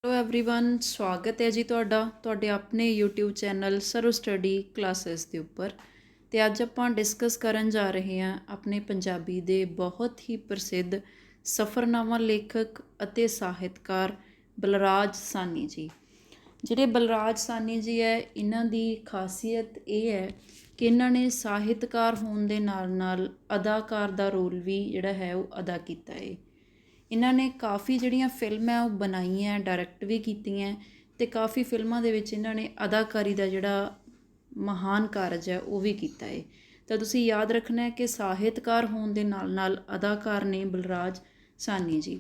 Hello everyone, स्वागत है जी ਤੁਹਾਡੇ ਆਪਣੇ YouTube ਚੈਨਲ ਸਰਵ ਸਟੱਡੀ ਕਲਾਸਿਸ ਦੇ ਉੱਪਰ। ਤੇ ਅੱਜ ਆਪਾਂ ਡਿਸਕਸ ਕਰਨ ਜਾ ਰਹੇ ਹਾਂ ਆਪਣੇ ਪੰਜਾਬੀ ਦੇ ਬਹੁਤ ਹੀ ਪ੍ਰਸਿੱਧ ਸਫ਼ਰਨਾਮਾ ਲੇਖਕ ਅਤੇ ਸਾਹਿਤਕਾਰ ਬਲਰਾਜ ਸਾਹਨੀ ਜੀ। ਜਿਹੜੇ ਬਲਰਾਜ ਸਾਹਨੀ ਜੀ ਹੈ, ਇਹਨਾਂ ਦੀ ਖਾਸੀਅਤ ਇਹ ਹੈ ਕਿ ਇਹਨਾਂ ਨੇ ਸਾਹਿਤਕਾਰ ਹੋਣ ਦੇ ਨਾਲ ਨਾਲ ਅਦਾਕਾਰ ਦਾ ਰੋਲ ਵੀ ਜਿਹੜਾ ਹੈ ਉਹ ਅਦਾ ਕੀਤਾ ਹੈ। ਇਹਨਾਂ ਨੇ ਕਾफ़ੀ ਜਿਹੜੀਆਂ ਫਿਲਮਾਂ ਉਹ ਬਣਾਈਆਂ, ਡਾਇਰੈਕਟ ਵੀ ਕੀਤੀਆਂ ਅਤੇ ਕਾफ़ੀ ਫਿਲਮਾਂ ਦੇ ਵਿੱਚ ਇਹਨਾਂ ਨੇ ਅਦਾਕਾਰੀ ਦਾ ਜਿਹੜਾ ਮਹਾਨ ਕਾਰਜ ਹੈ ਉਹ ਵੀ ਕੀਤਾ ਹੈ। ਤਾਂ ਤੁਸੀਂ ਯਾਦ ਰੱਖਣਾ ਹੈ ਕਿ ਸਾਹਿਤਕਾਰ ਹੋਣ ਦੇ ਨਾਲ ਨਾਲ ਅਦਾਕਾਰ ਨੇ ਬਲਰਾਜ ਸਾਹਨੀ ਜੀ।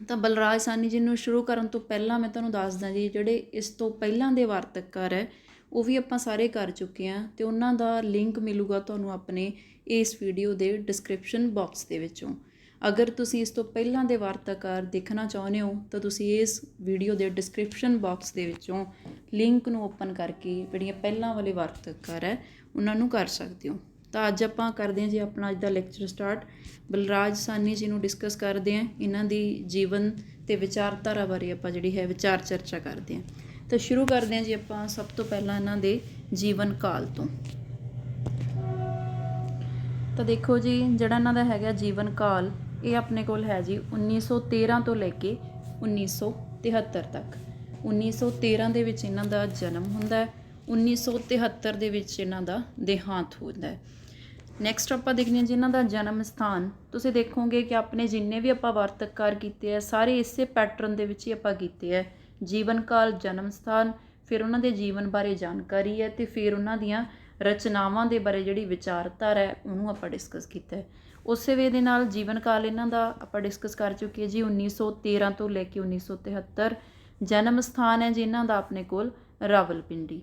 ਤਾਂ ਬਲਰਾਜ ਸਾਹਨੀ ਜੀ ਨੂੰ ਸ਼ੁਰੂ ਕਰਨ ਤੋਂ ਪਹਿਲਾਂ ਮੈਂ ਤੁਹਾਨੂੰ ਦੱਸਦਾ ਜੀ, ਜਿਹੜੇ ਇਸ ਤੋਂ ਪਹਿਲਾਂ ਦੇ ਵਾਰਤਕਕਾਰ ਹੈ ਉਹ ਵੀ ਆਪਾਂ ਸਾਰੇ ਕਰ ਚੁੱਕੇ ਹਾਂ ਅਤੇ ਉਹਨਾਂ ਦਾ ਲਿੰਕ ਮਿਲੂਗਾ ਤੁਹਾਨੂੰ ਆਪਣੇ ਇਸ ਵੀਡੀਓ ਦੇ ਡਿਸਕ੍ਰਿਪਸ਼ਨ ਬਾਕਸ ਦੇ ਵਿੱਚੋਂ। ਅਗਰ ਤੁਸੀਂ ਇਸ ਤੋਂ ਪਹਿਲਾਂ ਦੇ ਵਾਰਤਾਕਾਰ ਦੇਖਣਾ ਚਾਹੁੰਦੇ ਹੋ ਤਾਂ ਤੁਸੀਂ ਇਸ ਵੀਡੀਓ ਦੇ ਡਿਸਕ੍ਰਿਪਸ਼ਨ ਬਾਕਸ ਦੇ ਵਿੱਚੋਂ ਲਿੰਕ ਨੂੰ ਓਪਨ ਕਰਕੇ ਜਿਹੜੀਆਂ ਪਹਿਲਾਂ ਵਾਲੇ ਵਾਰਤਾਕਾਰ ਹੈ ਉਹਨਾਂ ਨੂੰ ਕਰ ਸਕਦੇ ਹੋ। ਤਾਂ ਅੱਜ ਆਪਾਂ ਕਰਦੇ ਹਾਂ ਜੀ ਆਪਣਾ ਅੱਜ ਦਾ ਲੈਕਚਰ ਸਟਾਰਟ। ਬਲਰਾਜ ਸਾਹਨੀ ਜੀ ਨੂੰ ਡਿਸਕਸ ਕਰਦੇ ਹਾਂ, ਇਹਨਾਂ ਦੀ ਜੀਵਨ ਅਤੇ ਵਿਚਾਰਧਾਰਾ ਬਾਰੇ ਆਪਾਂ ਜਿਹੜੀ ਹੈ ਵਿਚਾਰ ਚਰਚਾ ਕਰਦੇ ਹਾਂ। ਤਾਂ ਸ਼ੁਰੂ ਕਰਦੇ ਹਾਂ ਜੀ ਆਪਾਂ ਸਭ ਤੋਂ ਪਹਿਲਾਂ ਇਹਨਾਂ ਦੇ ਜੀਵਨ ਕਾਲ ਤੋਂ। ਤਾਂ ਦੇਖੋ ਜੀ, ਜਿਹੜਾ ਇਹਨਾਂ ਦਾ ਹੈਗਾ ਜੀਵਨ ਕਾਲ, ਇਹ ਆਪਣੇ ਕੋਲ ਹੈ ਜੀ 1913 ਤੋਂ ਲੈ ਕੇ 1973 ਤੱਕ। 1913 ਦੇ ਵਿੱਚ ਇਹਨਾਂ ਦਾ ਜਨਮ ਹੁੰਦਾ, 1973 ਦੇ ਵਿੱਚ ਇਹਨਾਂ ਦਾ ਦੇਹਾਂਤ ਹੁੰਦਾ। ਨੈਕਸਟ ਆਪਾਂ ਦੇਖਦੇ ਹਾਂ ਜੀ ਇਹਨਾਂ ਦਾ ਜਨਮ ਸਥਾਨ। ਤੁਸੀਂ ਦੇਖੋਗੇ ਕਿ ਆਪਣੇ ਜਿੰਨੇ ਵੀ ਆਪਾਂ ਵਾਰਤਕਕਾਰ ਕੀਤੇ ਆ ਸਾਰੇ ਇਸੇ ਪੈਟਰਨ ਦੇ ਵਿੱਚ ਹੀ ਆਪਾਂ ਕੀਤੇ ਹੈ। ਜੀਵਨ ਕਾਲ, ਜਨਮ ਸਥਾਨ, ਫਿਰ ਉਹਨਾਂ ਦੇ ਜੀਵਨ ਬਾਰੇ ਜਾਣਕਾਰੀ ਹੈ ਅਤੇ ਫਿਰ ਉਹਨਾਂ ਦੀਆਂ ਰਚਨਾਵਾਂ ਦੇ ਬਾਰੇ ਜਿਹੜੀ ਵਿਚਾਰਧਾਰਾ ਹੈ ਉਹਨੂੰ ਆਪਾਂ ਡਿਸਕਸ ਕੀਤਾ ਹੈ। ਉਸੇ ਵੇ ਦੇ ਨਾਲ ਜੀਵਨ ਕਾਲ ਇਹਨਾਂ ਦਾ ਆਪਾਂ ਡਿਸਕਸ ਕਰ ਚੁੱਕੇ ਜੀ 1913 ਤੋਂ ਲੈ ਕੇ 1973। ਜਨਮ ਸਥਾਨ ਹੈ ਜੀ ਇਹਨਾਂ ਦਾ ਆਪਣੇ ਕੋਲ ਰਾਵਲਪਿੰਡੀ।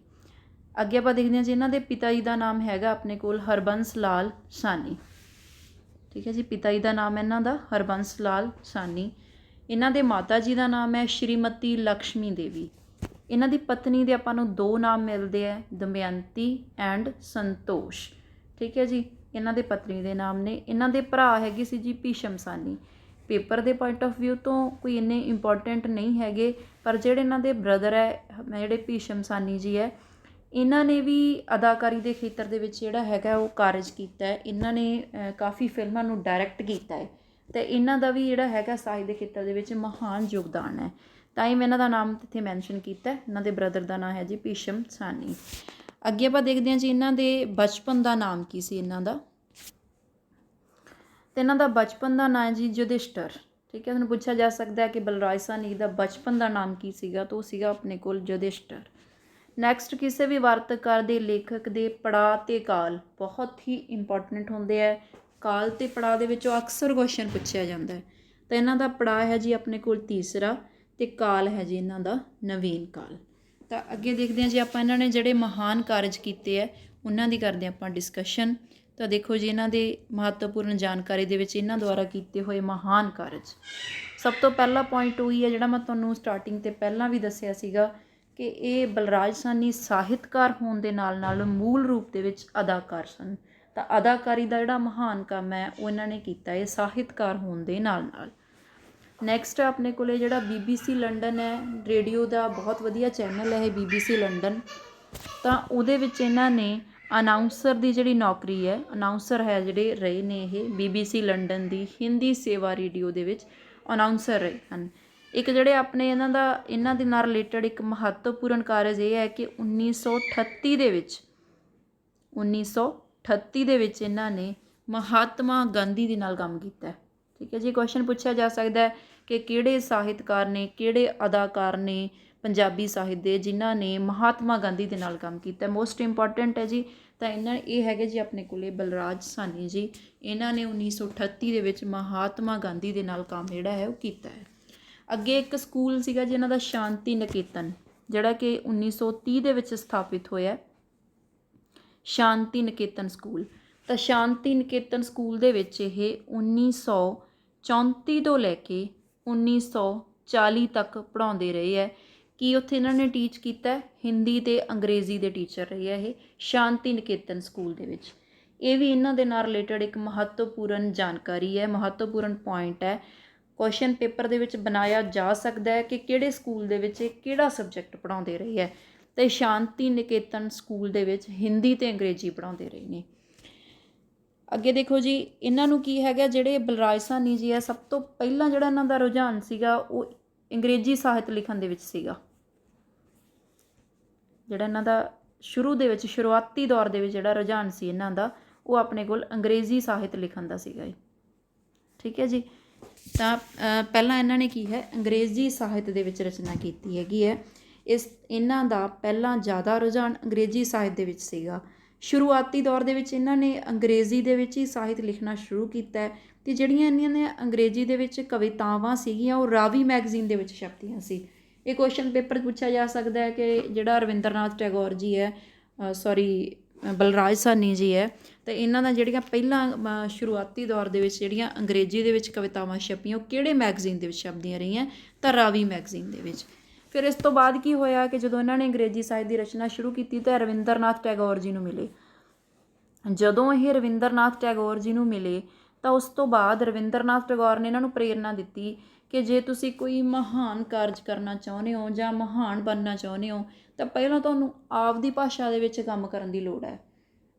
ਅੱਗੇ ਆਪਾਂ ਦੇਖਦੇ ਹਾਂ ਜੀ ਇਹਨਾਂ ਦੇ ਪਿਤਾ ਜੀ ਦਾ ਨਾਮ ਹੈਗਾ ਆਪਣੇ ਕੋਲ ਹਰਬੰਸ ਲਾਲ ਸਾਹਨੀ। ਠੀਕ ਹੈ ਜੀ, ਪਿਤਾ ਜੀ ਦਾ ਨਾਮ ਇਹਨਾਂ ਦਾ ਹਰਬੰਸ ਲਾਲ ਸਾਹਨੀ। ਇਹਨਾਂ ਦੇ ਮਾਤਾ ਜੀ ਦਾ ਨਾਮ ਹੈ ਸ਼੍ਰੀਮਤੀ ਲਕਸ਼ਮੀ ਦੇਵੀ। ਇਹਨਾਂ ਦੀ ਪਤਨੀ ਦੇ ਆਪਾਂ ਨੂੰ ਦੋ ਨਾਮ ਮਿਲਦੇ ਹੈ, ਦਮਯੰਤੀ ਐਂਡ ਸੰਤੋਸ਼। ਠੀਕ ਹੈ ਜੀ, ਇਹਨਾਂ ਦੇ ਪਤਨੀ ਦੇ ਨਾਮ ਨੇ। ਇਹਨਾਂ ਦੇ ਭਰਾ ਹੈਗੇ ਸੀ ਜੀ ਭੀਸ਼ਮ ਸਾਹਨੀ। ਪੇਪਰ ਦੇ ਪੁਆਇੰਟ ਆਫ ਵਿਊ ਤੋਂ ਕੋਈ ਇੰਨੇ ਇੰਪੋਰਟੈਂਟ ਨਹੀਂ ਹੈਗੇ, ਪਰ ਜਿਹੜੇ ਇਹਨਾਂ ਦੇ ਬ੍ਰਦਰ ਹੈ, ਜਿਹੜੇ ਭੀਸ਼ਮ ਸਾਹਨੀ ਜੀ ਹੈ, ਇਹਨਾਂ ਨੇ ਵੀ ਅਦਾਕਾਰੀ ਦੇ ਖੇਤਰ ਦੇ ਵਿੱਚ ਜਿਹੜਾ ਹੈਗਾ ਉਹ ਕਾਰਜ ਕੀਤਾ ਹੈ। ਇਹਨਾਂ ਨੇ ਕਾफ़ੀ ਫਿਲਮਾਂ ਨੂੰ ਡਾਇਰੈਕਟ ਕੀਤਾ ਹੈ ਅਤੇ ਇਹਨਾਂ ਦਾ ਵੀ ਜਿਹੜਾ ਹੈਗਾ ਸਾਹਿਤ ਦੇ ਖੇਤਰ ਦੇ ਵਿੱਚ ਮਹਾਨ ਯੋਗਦਾਨ ਹੈ। ਤਾਂ ਹੀ ਮੈਂ ਇਹਨਾਂ ਦਾ ਨਾਮ ਇੱਥੇ ਮੈਂਸ਼ਨ ਕੀਤਾ। ਇਹਨਾਂ ਦੇ ਬ੍ਰਦਰ ਦਾ ਨਾਮ ਹੈ ਜੀ ਭੀਸ਼ਮ ਸਾਹਨੀ। ਅੱਗੇ ਆਪਾਂ ਦੇਖਦੇ ਹਾਂ ਜੀ ਇਹਨਾਂ ਦੇ ਬਚਪਨ ਦਾ ਨਾਮ ਕੀ ਸੀ ਇਹਨਾਂ ਦਾ। ਅਤੇ ਇਹਨਾਂ ਦਾ ਬਚਪਨ ਦਾ ਨਾਮ ਹੈ ਜੀ ਯੁਧਿਸ਼ਟਰ। ਠੀਕ ਹੈ, ਤੁਹਾਨੂੰ ਪੁੱਛਿਆ ਜਾ ਸਕਦਾ ਹੈ ਕਿ ਬਲਰਾਜ ਸਾਹਨੀ ਦਾ ਬਚਪਨ ਦਾ ਨਾਮ ਕੀ ਸੀਗਾ, ਤਾਂ ਉਹ ਸੀਗਾ ਆਪਣੇ ਕੋਲ ਯੁਧਿਸ਼ਟਰ। ਨੈਕਸਟ, ਕਿਸੇ ਵੀ ਵਾਰਤਕਾਰ ਦੇ ਲੇਖਕ ਦੇ ਪੜਾਅ ਅਤੇ ਕਾਲ ਬਹੁਤ ਹੀ ਇੰਪੋਰਟੈਂਟ ਹੁੰਦੇ ਹੈ। ਕਾਲ ਅਤੇ ਪੜਾਅ ਦੇ ਵਿੱਚੋਂ ਅਕਸਰ ਕੁਐਸਚਨ ਪੁੱਛਿਆ ਜਾਂਦਾ ਹੈ। ਤਾਂ ਇਹਨਾਂ ਦਾ ਪੜਾਅ ਹੈ ਜੀ ਆਪਣੇ ਕੋਲ ਤੀਸਰਾ ਅਤੇ ਕਾਲ ਹੈ ਜੀ ਇਹਨਾਂ ਦਾ ਨਵੀਨ ਕਾਲ। ਤਾਂ ਅੱਗੇ ਦੇਖਦੇ ਹਾਂ ਜੀ ਆਪਾਂ ਇਹਨਾਂ ਨੇ ਜਿਹੜੇ ਮਹਾਨ ਕਾਰਜ ਕੀਤੇ ਹੈ ਉਹਨਾਂ ਦੀ ਕਰਦੇ ਹਾਂ ਆਪਾਂ ਡਿਸਕਸ਼ਨ। ਤਾਂ ਦੇਖੋ ਜੀ, ਇਹਨਾਂ ਦੇ ਮਹੱਤਵਪੂਰਨ ਜਾਣਕਾਰੀ ਦੇ ਵਿੱਚ ਇਹਨਾਂ ਦੁਆਰਾ ਕੀਤੇ ਹੋਏ ਮਹਾਨ ਕਾਰਜ। ਸਭ ਤੋਂ ਪਹਿਲਾ ਪੁਆਇੰਟ ਉਹੀ ਹੈ ਜਿਹੜਾ ਮੈਂ ਤੁਹਾਨੂੰ ਸਟਾਰਟਿੰਗ 'ਤੇ ਪਹਿਲਾਂ ਵੀ ਦੱਸਿਆ ਸੀਗਾ ਕਿ ਇਹ ਬਲਰਾਜ ਸਾਹਨੀ ਸਾਹਿਤਕਾਰ ਹੋਣ ਦੇ ਨਾਲ ਨਾਲ ਮੂਲ ਰੂਪ ਦੇ ਵਿੱਚ ਅਦਾਕਾਰ ਸਨ। ਤਾਂ ਅਦਾਕਾਰੀ ਦਾ ਜਿਹੜਾ ਮਹਾਨ ਕੰਮ ਹੈ ਉਹ ਇਹਨਾਂ ਨੇ ਕੀਤਾ ਹੈ ਸਾਹਿਤਕਾਰ ਹੋਣ ਦੇ ਨਾਲ ਨਾਲ। ਨੈਕਸਟ ਆਪਣੇ ਕੋਲ ਜਿਹੜਾ BBC ਲੰਡਨ ਹੈ, ਰੇਡੀਓ ਦਾ ਬਹੁਤ ਵਧੀਆ ਚੈਨਲ ਹੈ ਇਹ BBC ਲੰਡਨ। ਤਾਂ ਉਹਦੇ ਵਿੱਚ ਇਹਨਾਂ ਨੇ ਅਨਾਊਂਸਰ ਦੀ ਜਿਹੜੀ ਨੌਕਰੀ ਹੈ, ਅਨਾਊਂਸਰ ਹੈ ਜਿਹੜੇ ਰਹੇ ਨੇ ਇਹ BBC ਲੰਡਨ ਦੀ ਹਿੰਦੀ ਸੇਵਾ ਰੇਡੀਓ ਦੇ ਵਿੱਚ ਅਨਾਊਂਸਰ ਰਹੇ ਹਨ। ਇੱਕ ਜਿਹੜੇ ਆਪਣੇ ਇਹਨਾਂ ਦੇ ਨਾਲ ਰਿਲੇਟਡ ਇੱਕ ਮਹੱਤਵਪੂਰਨ ਕਾਰਜ ਇਹ ਹੈ ਕਿ 1938 ਦੇ ਵਿੱਚ ਇਹਨਾਂ ਨੇ ਮਹਾਤਮਾ ਗਾਂਧੀ ਦੇ ਨਾਲ ਕੰਮ ਕੀਤਾ। ਠੀਕ ਹੈ ਜੀ, ਕੁਐਸਚਨ ਪੁੱਛਿਆ ਜਾ ਸਕਦਾ ਹੈ ਕਿ ਕਿਹੜੇ ਸਾਹਿਤਕਾਰ ਨੇ, ਕਿਹੜੇ ਅਦਾਕਾਰ ਨੇ ਪੰਜਾਬੀ ਸਾਹਿਤ ਦੇ ਜਿਨ੍ਹਾਂ ਨੇ ਮਹਾਤਮਾ ਗਾਂਧੀ ਦੇ ਨਾਲ ਕੰਮ ਕੀਤਾ। ਮੋਸਟ ਇੰਪੋਰਟੈਂਟ ਹੈ ਜੀ। ਤਾਂ ਇਹ ਹੈਗੇ ਜੀ ਆਪਣੇ ਕੋਲ ਬਲਰਾਜ ਸਾਹਨੀ ਜੀ। ਇਹਨਾਂ ਨੇ 1938 ਦੇ ਵਿੱਚ ਮਹਾਤਮਾ ਗਾਂਧੀ ਦੇ ਨਾਲ ਕੰਮ ਜਿਹੜਾ ਹੈ ਉਹ ਕੀਤਾ ਹੈ। ਅੱਗੇ ਇੱਕ ਸਕੂਲ ਸੀਗਾ ਜੀ ਇਹਨਾਂ ਦਾ ਸ਼ਾਂਤੀ ਨਿਕੇਤਨ, ਜਿਹੜਾ ਕਿ 1930 ਦੇ ਵਿੱਚ ਸਥਾਪਿਤ ਹੋਇਆ, ਸ਼ਾਂਤੀ ਨਿਕੇਤਨ ਸਕੂਲ। ਤਾਂ ਸ਼ਾਂਤੀ ਨਿਕੇਤਨ ਸਕੂਲ ਦੇ ਵਿੱਚ ਇਹ 1934 ਤੋਂ ਲੈ ਕੇ 1940 ਤੱਕ ਪੜ੍ਹਾਉਂਦੇ ਰਹੇ ਹੈ। ਕੀ ਉੱਥੇ ਇਹਨਾਂ ਨੇ ਟੀਚ ਕੀਤਾ? ਹਿੰਦੀ ਅਤੇ ਅੰਗਰੇਜ਼ੀ ਦੇ ਟੀਚਰ ਰਹੇ ਹੈ ਇਹ ਸ਼ਾਂਤੀ ਨਿਕੇਤਨ ਸਕੂਲ ਦੇ ਵਿੱਚ। ਇਹ ਵੀ ਇਹਨਾਂ ਦੇ ਨਾਲ ਰਿਲੇਟਡ ਇੱਕ ਮਹੱਤਵਪੂਰਨ ਜਾਣਕਾਰੀ ਹੈ, ਮਹੱਤਵਪੂਰਨ ਪੁਆਇੰਟ ਹੈ। ਕੁਐਸਚਨ ਪੇਪਰ ਦੇ ਵਿੱਚ ਬਣਾਇਆ ਜਾ ਸਕਦਾ ਹੈ ਕਿ ਕਿਹੜੇ ਸਕੂਲ ਦੇ ਵਿੱਚ ਇਹ ਕਿਹੜਾ ਸਬਜੈਕਟ ਪੜ੍ਹਾਉਂਦੇ ਰਹੇ ਹੈ। ਤੇ ਸ਼ਾਂਤੀ ਨਿਕੇਤਨ ਸਕੂਲ ਦੇ ਵਿੱਚ ਹਿੰਦੀ ਤੇ ਅੰਗਰੇਜ਼ੀ ਪੜ੍ਹਾਉਂਦੇ ਰਹੇ ਨੇ। ਅੱਗੇ ਦੇਖੋ ਜੀ, ਇਹਨਾਂ ਨੂੰ ਕੀ ਹੈਗਾ, ਜਿਹੜੇ ਬਲਰਾਜ ਸਾਹਨੀ ਜੀ ਹੈ, ਸਭ ਤੋਂ ਪਹਿਲਾਂ ਜਿਹੜਾ ਇਹਨਾਂ ਦਾ ਰੁਝਾਨ ਸੀਗਾ ਉਹ ਅੰਗਰੇਜ਼ੀ ਸਾਹਿਤ ਲਿਖਣ ਦੇ ਵਿੱਚ ਸੀਗਾ। ਜਿਹੜਾ ਇਹਨਾਂ ਦਾ ਸ਼ੁਰੂ ਦੇ ਵਿੱਚ ਸ਼ੁਰੂਆਤੀ ਦੌਰ ਦੇ ਵਿੱਚ ਜਿਹੜਾ ਰੁਝਾਨ ਸੀ ਇਹਨਾਂ ਦਾ, ਉਹ ਆਪਣੇ ਕੋਲ ਅੰਗਰੇਜ਼ੀ ਸਾਹਿਤ ਲਿਖਣ ਦਾ ਸੀਗਾ। ਠੀਕ ਹੈ ਜੀ। ਤਾਂ ਪਹਿਲਾਂ ਇਹਨਾਂ ਨੇ ਕੀ ਹੈ, ਅੰਗਰੇਜ਼ੀ ਸਾਹਿਤ ਦੇ ਵਿੱਚ ਰਚਨਾ ਕੀਤੀ ਹੈਗੀ ਹੈ। ਇਹਨਾਂ ਦਾ ਪਹਿਲਾਂ ਜ਼ਿਆਦਾ ਰੁਝਾਨ ਅੰਗਰੇਜ਼ੀ ਸਾਹਿਤ ਦੇ ਵਿੱਚ ਸੀਗਾ। ਸ਼ੁਰੂਆਤੀ ਦੌਰ ਦੇ ਵਿੱਚ ਇਹਨਾਂ ਨੇ ਅੰਗਰੇਜ਼ੀ ਦੇ ਵਿੱਚ ਹੀ ਸਾਹਿਤ ਲਿਖਣਾ ਸ਼ੁਰੂ ਕੀਤਾ ਹੈ ਅਤੇ ਜਿਹੜੀਆਂ ਇਹਨਾਂ ਨੇ ਅੰਗਰੇਜ਼ੀ ਦੇ ਵਿੱਚ ਕਵਿਤਾਵਾਂ ਸੀਗੀਆਂ ਉਹ ਰਾਵੀ ਮੈਗਜ਼ੀਨ ਦੇ ਵਿੱਚ ਛਪਦੀਆਂ ਸੀ। ਇਹ ਕੁਐਸਚਨ ਪੇਪਰ ਪੁੱਛਿਆ ਜਾ ਸਕਦਾ ਹੈ ਕਿ ਜਿਹੜਾ ਰਵਿੰਦਰਨਾਥ ਟੈਗੋਰ ਜੀ ਹੈ, ਬਲਰਾਜ ਸਾਹਨੀ ਜੀ ਹੈ, ਅਤੇ ਇਹਨਾਂ ਦਾ ਜਿਹੜੀਆਂ ਪਹਿਲਾਂ ਸ਼ੁਰੂਆਤੀ ਦੌਰ ਦੇ ਵਿੱਚ ਜਿਹੜੀਆਂ ਅੰਗਰੇਜ਼ੀ ਦੇ ਵਿੱਚ ਕਵਿਤਾਵਾਂ ਛਪੀਆਂ ਉਹ ਕਿਹੜੇ ਮੈਗਜ਼ੀਨ ਦੇ ਵਿੱਚ ਛਪਦੀਆਂ ਰਹੀਆਂ, ਤਾਂ ਰਾਵੀ ਮੈਗਜ਼ੀਨ ਦੇ ਵਿੱਚ। ਫਿਰ ਇਸ ਤੋਂ ਬਾਅਦ ਕੀ ਹੋਇਆ ਕਿ ਜਦੋਂ ਇਹਨਾਂ ਨੇ ਅੰਗਰੇਜ਼ੀ ਸਾਹਿਤ ਦੀ ਰਚਨਾ ਸ਼ੁਰੂ ਕੀਤੀ ਤਾਂ ਰਵਿੰਦਰਨਾਥ ਟੈਗੋਰ ਜੀ ਨੂੰ ਮਿਲੇ। ਜਦੋਂ ਇਹ ਰਵਿੰਦਰਨਾਥ ਟੈਗੋਰ ਜੀ ਨੂੰ ਮਿਲੇ ਤਾਂ ਉਸ ਤੋਂ ਬਾਅਦ ਰਵਿੰਦਰਨਾਥ ਟੈਗੋਰ ਨੇ ਇਹਨਾਂ ਨੂੰ ਪ੍ਰੇਰਨਾ ਦਿੱਤੀ ਕਿ ਜੇ ਤੁਸੀਂ ਕੋਈ ਮਹਾਨ ਕਾਰਜ ਕਰਨਾ ਚਾਹੁੰਦੇ ਹੋ ਜਾਂ ਮਹਾਨ ਬਣਨਾ ਚਾਹੁੰਦੇ ਹੋ ਤਾਂ ਪਹਿਲਾਂ ਤੁਹਾਨੂੰ ਆਪਦੀ ਭਾਸ਼ਾ ਦੇ ਵਿੱਚ ਕੰਮ ਕਰਨ ਦੀ ਲੋੜ ਹੈ।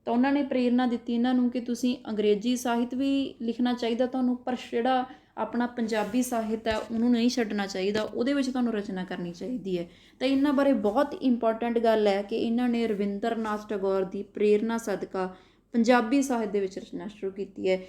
ਤਾਂ ਉਹਨਾਂ ਨੇ ਪ੍ਰੇਰਨਾ ਦਿੱਤੀ ਇਹਨਾਂ ਨੂੰ ਕਿ ਤੁਸੀਂ ਅੰਗਰੇਜ਼ੀ ਸਾਹਿਤ ਵੀ ਲਿਖਣਾ ਚਾਹੀਦਾ ਤੁਹਾਨੂੰ, ਪਰ ਜਿਹੜਾ ਆਪਣਾ ਪੰਜਾਬੀ ਸਾਹਿਤ ਹੈ ਉਹਨੂੰ ਨਹੀਂ ਛੱਡਣਾ ਚਾਹੀਦਾ, ਉਹਦੇ ਵਿੱਚ ਤੁਹਾਨੂੰ ਰਚਨਾ ਕਰਨੀ ਚਾਹੀਦੀ ਹੈ। ਤਾਂ ਇਹਨਾਂ ਬਾਰੇ ਬਹੁਤ ਇੰਪੋਰਟੈਂਟ ਗੱਲ ਹੈ ਕਿ ਇਹਨਾਂ ਨੇ ਰਵਿੰਦਰਨਾਥ ਟੈਗੋਰ ਦੀ ਪ੍ਰੇਰਨਾ ਸਦਕਾ ਪੰਜਾਬੀ ਸਾਹਿਤ ਦੇ ਵਿੱਚ ਰਚਨਾ ਸ਼ੁਰੂ ਕੀਤੀ ਹੈ।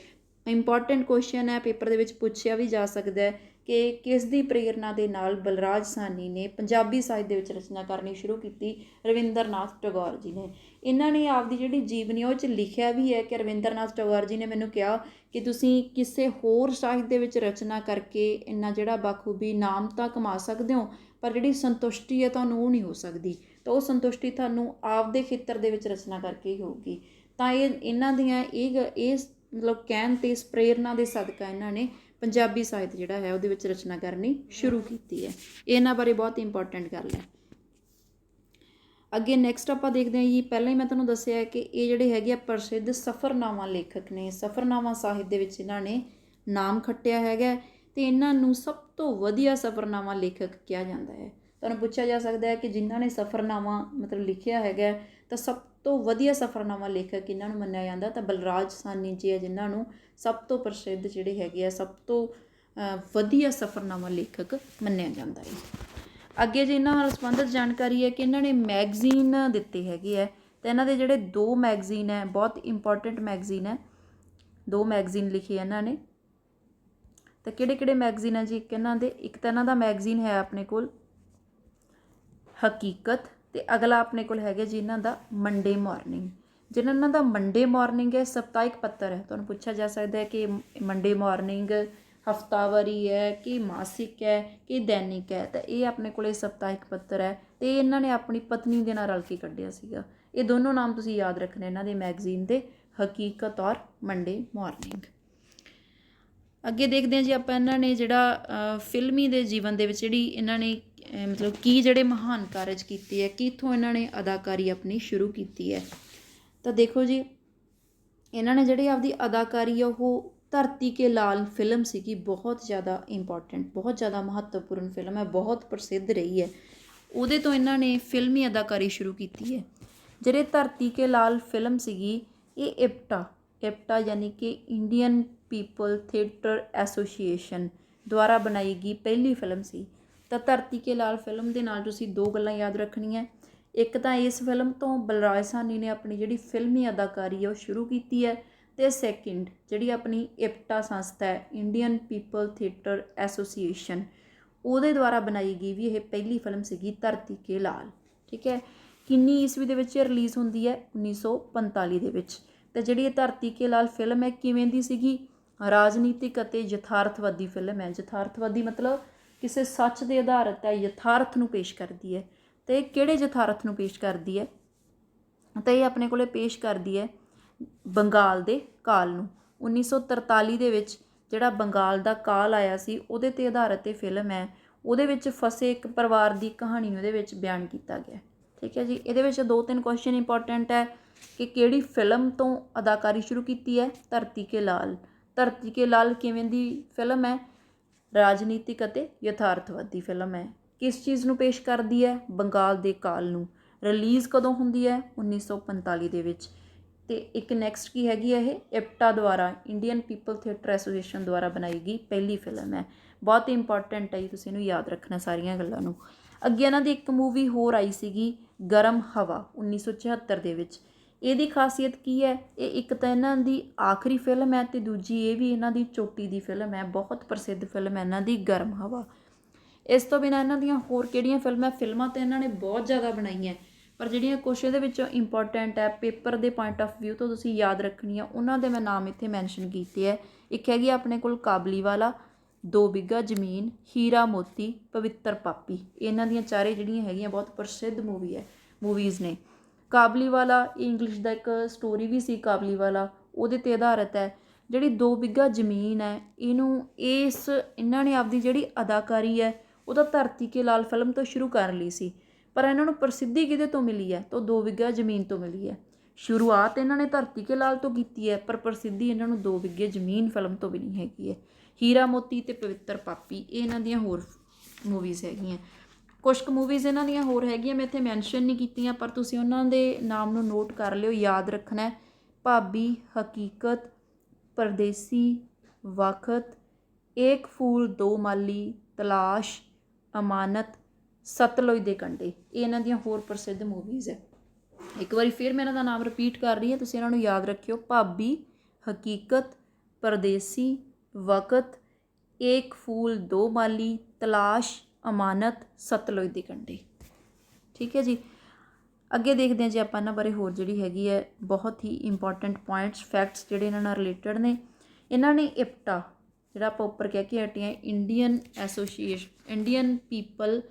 ਇੰਪੋਰਟੈਂਟ ਕੁਐਸਚਨ ਹੈ, ਪੇਪਰ ਦੇ ਵਿੱਚ ਪੁੱਛਿਆ ਵੀ ਜਾ ਸਕਦਾ ਹੈ ਕਿ ਕਿਸ ਦੀ ਪ੍ਰੇਰਨਾ ਦੇ ਨਾਲ ਬਲਰਾਜ ਸਾਹਨੀ ਨੇ ਪੰਜਾਬੀ ਸਾਹਿਤ ਦੇ ਵਿੱਚ ਰਚਨਾ ਕਰਨੀ ਸ਼ੁਰੂ ਕੀਤੀ। ਰਵਿੰਦਰਨਾਥ ਟੈਗੋਰ ਜੀ ਨੇ। ਇਹਨਾਂ ਨੇ ਆਪਦੀ ਜਿਹੜੀ ਜੀਵਨੀ ਉਹ 'ਚ ਲਿਖਿਆ ਵੀ ਹੈ ਕਿ ਰਵਿੰਦਰਨਾਥ ਟੈਗੋਰ ਜੀ ਨੇ ਮੈਨੂੰ ਕਿਹਾ ਕਿ ਤੁਸੀਂ ਕਿਸੇ ਹੋਰ ਸਾਹਿਤ ਦੇ ਵਿੱਚ ਰਚਨਾ ਕਰਕੇ ਇੰਨਾ ਜਿਹੜਾ ਬਾਖੂਬੀ ਨਾਮ ਤਾਂ ਕਮਾ ਸਕਦੇ ਹੋ, ਪਰ ਜਿਹੜੀ ਸੰਤੁਸ਼ਟੀ ਹੈ ਤੁਹਾਨੂੰ ਉਹ ਨਹੀਂ ਹੋ ਸਕਦੀ। ਤਾਂ ਉਹ ਸੰਤੁਸ਼ਟੀ ਤੁਹਾਨੂੰ ਆਪਦੇ ਖੇਤਰ ਦੇ ਵਿੱਚ ਰਚਨਾ ਕਰਕੇ ਹੀ ਹੋਊਗੀ। ਤਾਂ ਇਹਨਾਂ ਦੀਆਂ ਇਹ ਮਤਲਬ ਕਹਿਣ 'ਤੇ ਇਸ ਪ੍ਰੇਰਨਾ ਦੇ ਸਦਕਾ ਇਹਨਾਂ ਨੇ ਪੰਜਾਬੀ ਸਾਹਿਤ ਜਿਹੜਾ ਹੈ ਉਹਦੇ ਵਿੱਚ ਰਚਨਾ ਕਰਨੀ ਸ਼ੁਰੂ ਕੀਤੀ ਹੈ। ਇਹਨਾਂ ਬਾਰੇ ਬਹੁਤ ਇੰਪੋਰਟੈਂਟ ਗੱਲ ਹੈ। ਅੱਗੇ ਨੈਕਸਟ ਆਪਾਂ ਦੇਖਦੇ ਹਾਂ ਜੀ, ਪਹਿਲਾਂ ਹੀ ਮੈਂ ਤੁਹਾਨੂੰ ਦੱਸਿਆ ਕਿ ਇਹ ਜਿਹੜੇ ਹੈਗੇ ਆ ਪ੍ਰਸਿੱਧ ਸਫ਼ਰਨਾਮਾ ਲੇਖਕ ਨੇ। ਸਫ਼ਰਨਾਮਾ ਸਾਹਿਤ ਦੇ ਵਿੱਚ ਇਹਨਾਂ ਨੇ ਨਾਮ ਖੱਟਿਆ ਹੈਗਾ ਅਤੇ ਇਹਨਾਂ ਨੂੰ ਸਭ ਤੋਂ ਵਧੀਆ ਸਫ਼ਰਨਾਮਾ ਲੇਖਕ ਕਿਹਾ ਜਾਂਦਾ ਹੈ। ਤੁਹਾਨੂੰ ਪੁੱਛਿਆ ਜਾ ਸਕਦਾ ਹੈ ਕਿ ਜਿਨ੍ਹਾਂ ਨੇ ਸਫ਼ਰਨਾਮਾ ਮਤਲਬ ਲਿਖਿਆ ਹੈਗਾ ਤਾਂ ਸਭ ਤੋਂ ਵਧੀਆ ਸਫ਼ਰਨਾਮਾ ਲੇਖਕ ਇਹਨਾਂ ਨੂੰ ਮੰਨਿਆ ਜਾਂਦਾ ਤਾਂ ਬਲਰਾਜ ਸਾਹਨੀ ਜੀ ਹੈ, ਜਿਨ੍ਹਾਂ ਨੂੰ ਸਭ ਤੋਂ ਪ੍ਰਸਿੱਧ ਜਿਹੜੇ ਹੈਗੇ ਆ, ਸਭ ਤੋਂ ਵਧੀਆ ਸਫ਼ਰਨਾਮਾ ਲੇਖਕ ਮੰਨਿਆ ਜਾਂਦਾ ਹੈ। ਅੱਗੇ ਜੇ ਇਹਨਾਂ ਨਾਲ ਸੰਬੰਧਿਤ ਜਾਣਕਾਰੀ ਹੈ ਕਿ ਇਹਨਾਂ ਨੇ ਮੈਗਜ਼ੀਨ ਦਿੱਤੇ ਹੈਗੇ ਹੈ, ਅਤੇ ਇਹਨਾਂ ਦੇ ਜਿਹੜੇ 2 ਮੈਗਜ਼ੀਨ ਹੈ, ਬਹੁਤ ਇੰਪੋਰਟੈਂਟ ਮੈਗਜ਼ੀਨ ਹੈ, 2 ਮੈਗਜ਼ੀਨ ਲਿਖੇ ਇਹਨਾਂ ਨੇ। ਤਾਂ ਕਿਹੜੇ ਮੈਗਜ਼ੀਨ ਹੈ ਜੀ? ਇੱਕ ਤਾਂ ਇਹਨਾਂ ਦਾ ਮੈਗਜ਼ੀਨ ਹੈ ਆਪਣੇ ਕੋਲ ਹਕੀਕਤ, ਅਤੇ ਅਗਲਾ ਆਪਣੇ ਕੋਲ ਹੈਗਾ ਜੀ ਇਹਨਾਂ ਦਾ ਮੰਡੇ ਮਾਰਨਿੰਗ। ਜਿਹੜਾ ਇਹਨਾਂ ਦਾ ਮੰਡੇ ਮਾਰਨਿੰਗ ਹੈ ਸਪਤਾਹਿਕ ਪੱਤਰ ਹੈ। ਤੁਹਾਨੂੰ ਪੁੱਛਿਆ ਜਾ ਸਕਦਾ ਹੈ ਕਿ ਮੰਡੇ ਮਾਰਨਿੰਗ ਹਫਤਾਵਾਰੀ ਹੈ ਕਿ ਮਾਸਿਕ ਹੈ ਕਿ ਦੈਨਿਕ ਹੈ, ਤਾਂ ਇਹ ਆਪਣੇ ਕੋਲ ਸਪਤਾਹਿਕ ਪੱਤਰ ਹੈ ਅਤੇ ਇਹਨਾਂ ਨੇ ਆਪਣੀ ਪਤਨੀ ਦੇ ਨਾਲ ਰਲ ਕੇ ਕੱਢਿਆ ਸੀਗਾ। ਇਹ ਦੋਨੋਂ ਨਾਮ ਤੁਸੀਂ ਯਾਦ ਰੱਖਣੇ ਇਹਨਾਂ ਦੇ ਮੈਗਜ਼ੀਨ ਦੇ, ਹਕੀਕਤ ਔਰ ਮੰਡੇ ਮਾਰਨਿੰਗ। ਅੱਗੇ ਦੇਖਦੇ ਹਾਂ ਜੀ ਆਪਾਂ ਇਹਨਾਂ ਨੇ ਜਿਹੜਾ ਫਿਲਮੀ ਦੇ ਜੀਵਨ ਦੇ ਵਿੱਚ ਜਿਹੜੀ ਇਹਨਾਂ ਨੇ ਮਤਲਬ ਕੀ ਜਿਹੜੇ ਮਹਾਨ ਕਾਰਜ ਕੀਤੇ ਹੈ, ਕਿੱਥੋਂ ਇਹਨਾਂ ਨੇ ਅਦਾਕਾਰੀ ਆਪਣੀ ਸ਼ੁਰੂ ਕੀਤੀ ਹੈ। ਤਾਂ ਦੇਖੋ ਜੀ, ਇਹਨਾਂ ਨੇ ਜਿਹੜੀ ਆਪਦੀ ਅਦਾਕਾਰੀ ਆ ਉਹ ਧਰਤੀ ਕੇ ਲਾਲ ਫਿਲਮ ਸੀਗੀ, ਬਹੁਤ ਜ਼ਿਆਦਾ ਇੰਪੋਰਟੈਂਟ, ਬਹੁਤ ਜ਼ਿਆਦਾ ਮਹੱਤਵਪੂਰਨ ਫਿਲਮ ਹੈ, ਬਹੁਤ ਪ੍ਰਸਿੱਧ ਰਹੀ ਹੈ। ਉਹਦੇ ਤੋਂ ਇਹਨਾਂ ਨੇ ਫਿਲਮੀ ਅਦਾਕਾਰੀ ਸ਼ੁਰੂ ਕੀਤੀ ਹੈ। ਜਿਹੜੇ ਧਰਤੀ ਕੇ ਲਾਲ ਫਿਲਮ ਸੀਗੀ ਇਹ ਇਪਟਾ ਯਾਨੀ ਕਿ ਇੰਡੀਅਨ ਪੀਪਲ ਥੀਏਟਰ ਐਸੋਸੀਏਸ਼ਨ ਦੁਆਰਾ ਬਣਾਈ ਗਈ ਪਹਿਲੀ ਫਿਲਮ ਸੀ। ਤਾਂ ਧਰਤੀ ਕੇ ਲਾਲ ਫਿਲਮ ਦੇ ਨਾਲ ਤੁਸੀਂ 2 ਗੱਲਾਂ ਯਾਦ ਰੱਖਣੀਆਂ। ਇੱਕ ਤਾਂ ਇਸ ਫਿਲਮ ਤੋਂ ਬਲਰਾਜ ਸਾਹਨੀ ਨੇ ਆਪਣੀ ਜਿਹੜੀ ਫਿਲਮੀ ਅਦਾਕਾਰੀ ਹੈ ਉਹ ਸ਼ੁਰੂ ਕੀਤੀ ਹੈ, ਅਤੇ ਸੈਕਿੰਡ ਜਿਹੜੀ ਆਪਣੀ ਇਪਟਾ ਸੰਸਥਾ ਹੈ, ਇੰਡੀਅਨ ਪੀਪਲ ਥੀਏਟਰ ਐਸੋਸੀਏਸ਼ਨ, ਉਹਦੇ ਦੁਆਰਾ ਬਣਾਈ ਗਈ ਵੀ ਇਹ ਪਹਿਲੀ ਫਿਲਮ ਸੀਗੀ ਧਰਤੀ ਕੇ ਲਾਲ। ਠੀਕ ਹੈ। ਕਿੰਨੀ ਈਸਵੀ ਦੇ ਵਿੱਚ ਰਿਲੀਜ਼ ਹੁੰਦੀ ਹੈ? 1945 ਦੇ ਵਿੱਚ। ਅਤੇ ਜਿਹੜੀ ਇਹ ਧਰਤੀ ਕੇ ਲਾਲ ਫਿਲਮ ਹੈ ਕਿਵੇਂ ਦੀ ਸੀਗੀ? ਰਾਜਨੀਤਿਕ ਅਤੇ ਯਥਾਰਥਵਾਦੀ ਫਿਲਮ ਹੈ। ਯਥਾਰਥਵਾਦੀ ਮਤਲਬ ਕਿਸੇ ਸੱਚ ਦੇ ਆਧਾਰਿਤ ਹੈ, ਯਥਾਰਥ ਨੂੰ ਪੇਸ਼ ਕਰਦੀ ਹੈ। ਅਤੇ ਕਿਹੜੇ ਯਥਾਰਥ ਨੂੰ ਪੇਸ਼ ਕਰਦੀ ਹੈ? ਤਾਂ ਇਹ ਆਪਣੇ ਕੋਲੇ ਪੇਸ਼ ਕਰਦੀ ਹੈ ਬੰਗਾਲ ਦੇ ਕਾਲ ਨੂੰ। 1943 ਦੇ ਵਿੱਚ ਜਿਹੜਾ ਬੰਗਾਲ ਦਾ ਕਾਲ ਆਇਆ ਸੀ ਉਹਦੇ 'ਤੇ ਆਧਾਰਿਤ ਇਹ ਫਿਲਮ ਹੈ। ਉਹਦੇ ਵਿੱਚ ਫਸੇ ਇੱਕ ਪਰਿਵਾਰ ਦੀ ਕਹਾਣੀ ਨੂੰ ਇਹਦੇ ਵਿੱਚ ਬਿਆਨ ਕੀਤਾ ਗਿਆ। ਠੀਕ ਹੈ ਜੀ। ਇਹਦੇ ਵਿੱਚ 2-3 ਕੁਐਸਚਨ ਇੰਪੋਰਟੈਂਟ ਹੈ ਕਿ ਕਿਹੜੀ ਫਿਲਮ ਤੋਂ ਅਦਾਕਾਰੀ ਸ਼ੁਰੂ ਕੀਤੀ ਹੈ? ਧਰਤੀ ਕੇ ਲਾਲ। ਧਰਤੀ ਕੇ ਲਾਲ ਕਿਵੇਂ ਦੀ ਫਿਲਮ ਹੈ? ਰਾਜਨੀਤਿਕ ਅਤੇ ਯਥਾਰਥਵਾਦੀ ਫਿਲਮ ਹੈ। ਕਿਸ ਚੀਜ਼ ਨੂੰ ਪੇਸ਼ ਕਰਦੀ ਹੈ? ਬੰਗਾਲ ਦੇ ਕਾਲ ਨੂੰ। ਰਿਲੀਜ਼ ਕਦੋਂ ਹੁੰਦੀ ਹੈ? 1945 ਦੇ ਵਿੱਚ। ਅਤੇ ਇੱਕ ਨੈਕਸਟ ਕੀ ਹੈਗੀ ਹੈ? ਇਹ ਇਪਟਾ ਦੁਆਰਾ, ਇੰਡੀਅਨ ਪੀਪਲ ਥੀਏਟਰ ਐਸੋਸੀਏਸ਼ਨ ਦੁਆਰਾ ਬਣਾਈ ਗਈ ਪਹਿਲੀ ਫਿਲਮ ਹੈ। ਬਹੁਤ ਹੀ ਇੰਪੋਰਟੈਂਟ ਹੈ ਜੀ, ਤੁਸੀਂ ਇਹਨੂੰ ਯਾਦ ਰੱਖਣਾ ਸਾਰੀਆਂ ਗੱਲਾਂ ਨੂੰ। ਅੱਗੇ ਇਹਨਾਂ ਦੀ ਇੱਕ ਮੂਵੀ ਹੋਰ ਆਈ ਸੀਗੀ ਗਰਮ ਹਵਾ 1974 ਦੇ ਵਿੱਚ। ਇਹਦੀ ਖਾਸੀਅਤ ਕੀ ਹੈ? ਇਹ ਇੱਕ ਤਾਂ ਇਹਨਾਂ ਦੀ ਆਖਰੀ ਫਿਲਮ ਹੈ ਅਤੇ ਦੂਜੀ ਇਹ ਵੀ ਇਹਨਾਂ ਦੀ ਚੋਟੀ ਦੀ ਫਿਲਮ ਹੈ। ਬਹੁਤ ਪ੍ਰਸਿੱਧ ਫਿਲਮ ਹੈ ਇਹਨਾਂ ਦੀ ਗਰਮ ਹਵਾ। ਇਸ ਤੋਂ ਬਿਨਾਂ ਇਹਨਾਂ ਦੀਆਂ ਹੋਰ ਕਿਹੜੀਆਂ ਫਿਲਮਾਂ ਤਾਂ ਇਹਨਾਂ ਨੇ ਬਹੁਤ ਜ਼ਿਆਦਾ ਬਣਾਈਆਂ, ਪਰ ਜਿਹੜੀਆਂ ਕੁਛ ਇਹਦੇ ਵਿੱਚੋਂ ਇੰਪੋਰਟੈਂਟ ਹੈ ਪੇਪਰ ਦੇ ਪੁਆਇੰਟ ਆਫ ਵਿਊ ਤੋਂ ਤੁਸੀਂ ਯਾਦ ਰੱਖਣੀਆਂ, ਉਹਨਾਂ ਦੇ ਮੈਂ ਨਾਮ ਇੱਥੇ ਮੈਂਸ਼ਨ ਕੀਤੇ ਹੈ। ਇੱਕ ਹੈਗੀ ਆਪਣੇ ਕੋਲ ਕਾਬਲੀਵਾਲਾ, 2 ਬਿੱਘਾ ਜ਼ਮੀਨ, ਹੀਰਾ ਮੋਤੀ, ਪਵਿੱਤਰ ਪਾਪੀ। ਇਹਨਾਂ ਦੀਆਂ ਚਾਰੇ ਜਿਹੜੀਆਂ ਹੈਗੀਆਂ ਬਹੁਤ ਪ੍ਰਸਿੱਧ ਮੂਵੀਜ਼ ਨੇ। ਕਾਬਲੀਵਾਲਾ ਇੰਗਲਿਸ਼ ਦਾ ਇੱਕ ਸਟੋਰੀ ਵੀ ਸੀ, ਕਾਬਲੀਵਾਲਾ ਉਹਦੇ 'ਤੇ ਆਧਾਰਿਤ ਹੈ। ਜਿਹੜੀ 2 ਬਿੱਘਾ ਜ਼ਮੀਨ ਹੈ ਇਹਨਾਂ ਨੇ ਆਪਦੀ ਜਿਹੜੀ ਅਦਾਕਾਰੀ ਹੈ ਉਹਦਾ ਧਰਤੀ ਕੇ ਲਾਲ ਫਿਲਮ ਤੋਂ ਸ਼ੁਰੂ ਕਰ ਲਈ ਸੀ, ਪਰ ਇਹਨਾਂ ਨੂੰ ਪ੍ਰਸਿੱਧੀ ਕਿਹਦੇ ਤੋਂ ਮਿਲੀ ਹੈ? ਤਾਂ 2 ਬਿੱਘਾ ਜ਼ਮੀਨ ਤੋਂ ਮਿਲੀ ਹੈ। ਸ਼ੁਰੂਆਤ ਇਹਨਾਂ ਨੇ ਧਰਤੀ ਕੇ ਲਾਲ ਤੋਂ ਕੀਤੀ ਹੈ, ਪਰ ਪ੍ਰਸਿੱਧੀ ਇਹਨਾਂ ਨੂੰ 2 ਬਿੱਘੇ ਜ਼ਮੀਨ ਫਿਲਮ ਤੋਂ ਵੀ ਨਹੀਂ ਹੈਗੀ ਹੈ। ਹੀਰਾ ਮੋਤੀ ਅਤੇ ਪਵਿੱਤਰ ਪਾਪੀ ਇਹ ਇਹਨਾਂ ਦੀਆਂ ਹੋਰ ਮੂਵੀਜ਼ ਹੈਗੀਆਂ। ਕੁਛ ਕੁ ਮੂਵੀਜ਼ ਇਹਨਾਂ ਦੀਆਂ ਹੋਰ ਹੈਗੀਆਂ, ਮੈਂ ਇੱਥੇ ਮੈਂਸ਼ਨ ਨਹੀਂ ਕੀਤੀਆਂ, ਪਰ ਤੁਸੀਂ ਉਹਨਾਂ ਦੇ ਨਾਮ ਨੂੰ ਨੋਟ ਕਰ ਲਿਓ, ਯਾਦ ਰੱਖਣਾ। ਭਾਬੀ, ਹਕੀਕਤ, ਪਰਦੇਸੀ, ਵਕਤ, ਏਕ ਫੂਲ ਦੋ ਮਾਲੀ, ਤਲਾਸ਼, ਅਮਾਨਤ, ਸਤਲੁਜ ਦੇ ਕੰਢੇ ਇਹ ਇਹਨਾਂ ਦੀਆਂ ਹੋਰ ਪ੍ਰਸਿੱਧ ਮੂਵੀਜ਼ ਹੈ। ਇੱਕ ਵਾਰੀ ਫਿਰ ਮੈਂ ਇਹਨਾਂ ਦਾ ਨਾਮ ਰਿਪੀਟ ਕਰ ਰਹੀ ਹਾਂ, ਤੁਸੀਂ ਇਹਨਾਂ ਨੂੰ ਯਾਦ ਰੱਖਿਓ। ਭਾਬੀ, ਹਕੀਕਤ, ਪਰਦੇਸੀ, ਵਕਤ, ਏਕ ਫੂਲ ਦੋ ਮਾਲੀ, ਤਲਾਸ਼, ਅਮਾਨਤ, ਸਤਲੁਜ ਦੇ ਕੰਢੇ। ਠੀਕ ਹੈ ਜੀ। ਅੱਗੇ ਦੇਖਦੇ ਹਾਂ ਜੀ ਆਪਾਂ ਇਹਨਾਂ ਬਾਰੇ ਹੋਰ ਜਿਹੜੀ ਹੈਗੀ ਹੈ ਬਹੁਤ ਹੀ ਇੰਪੋਰਟੈਂਟ ਪੁਆਇੰਟਸ, ਫੈਕਟਸ ਜਿਹੜੇ ਇਹਨਾਂ ਨਾਲ ਰਿਲੇਟਡ ਨੇ। ਇਹਨਾਂ ਨੇ ਇਪਟਾ ਜਿਹੜਾ ਆਪਾਂ ਉੱਪਰ ਕਹਿ ਕੇ ਹਟੇ ਹਾਂ, ਇੰਡੀਅਨ ਪੀਪਲ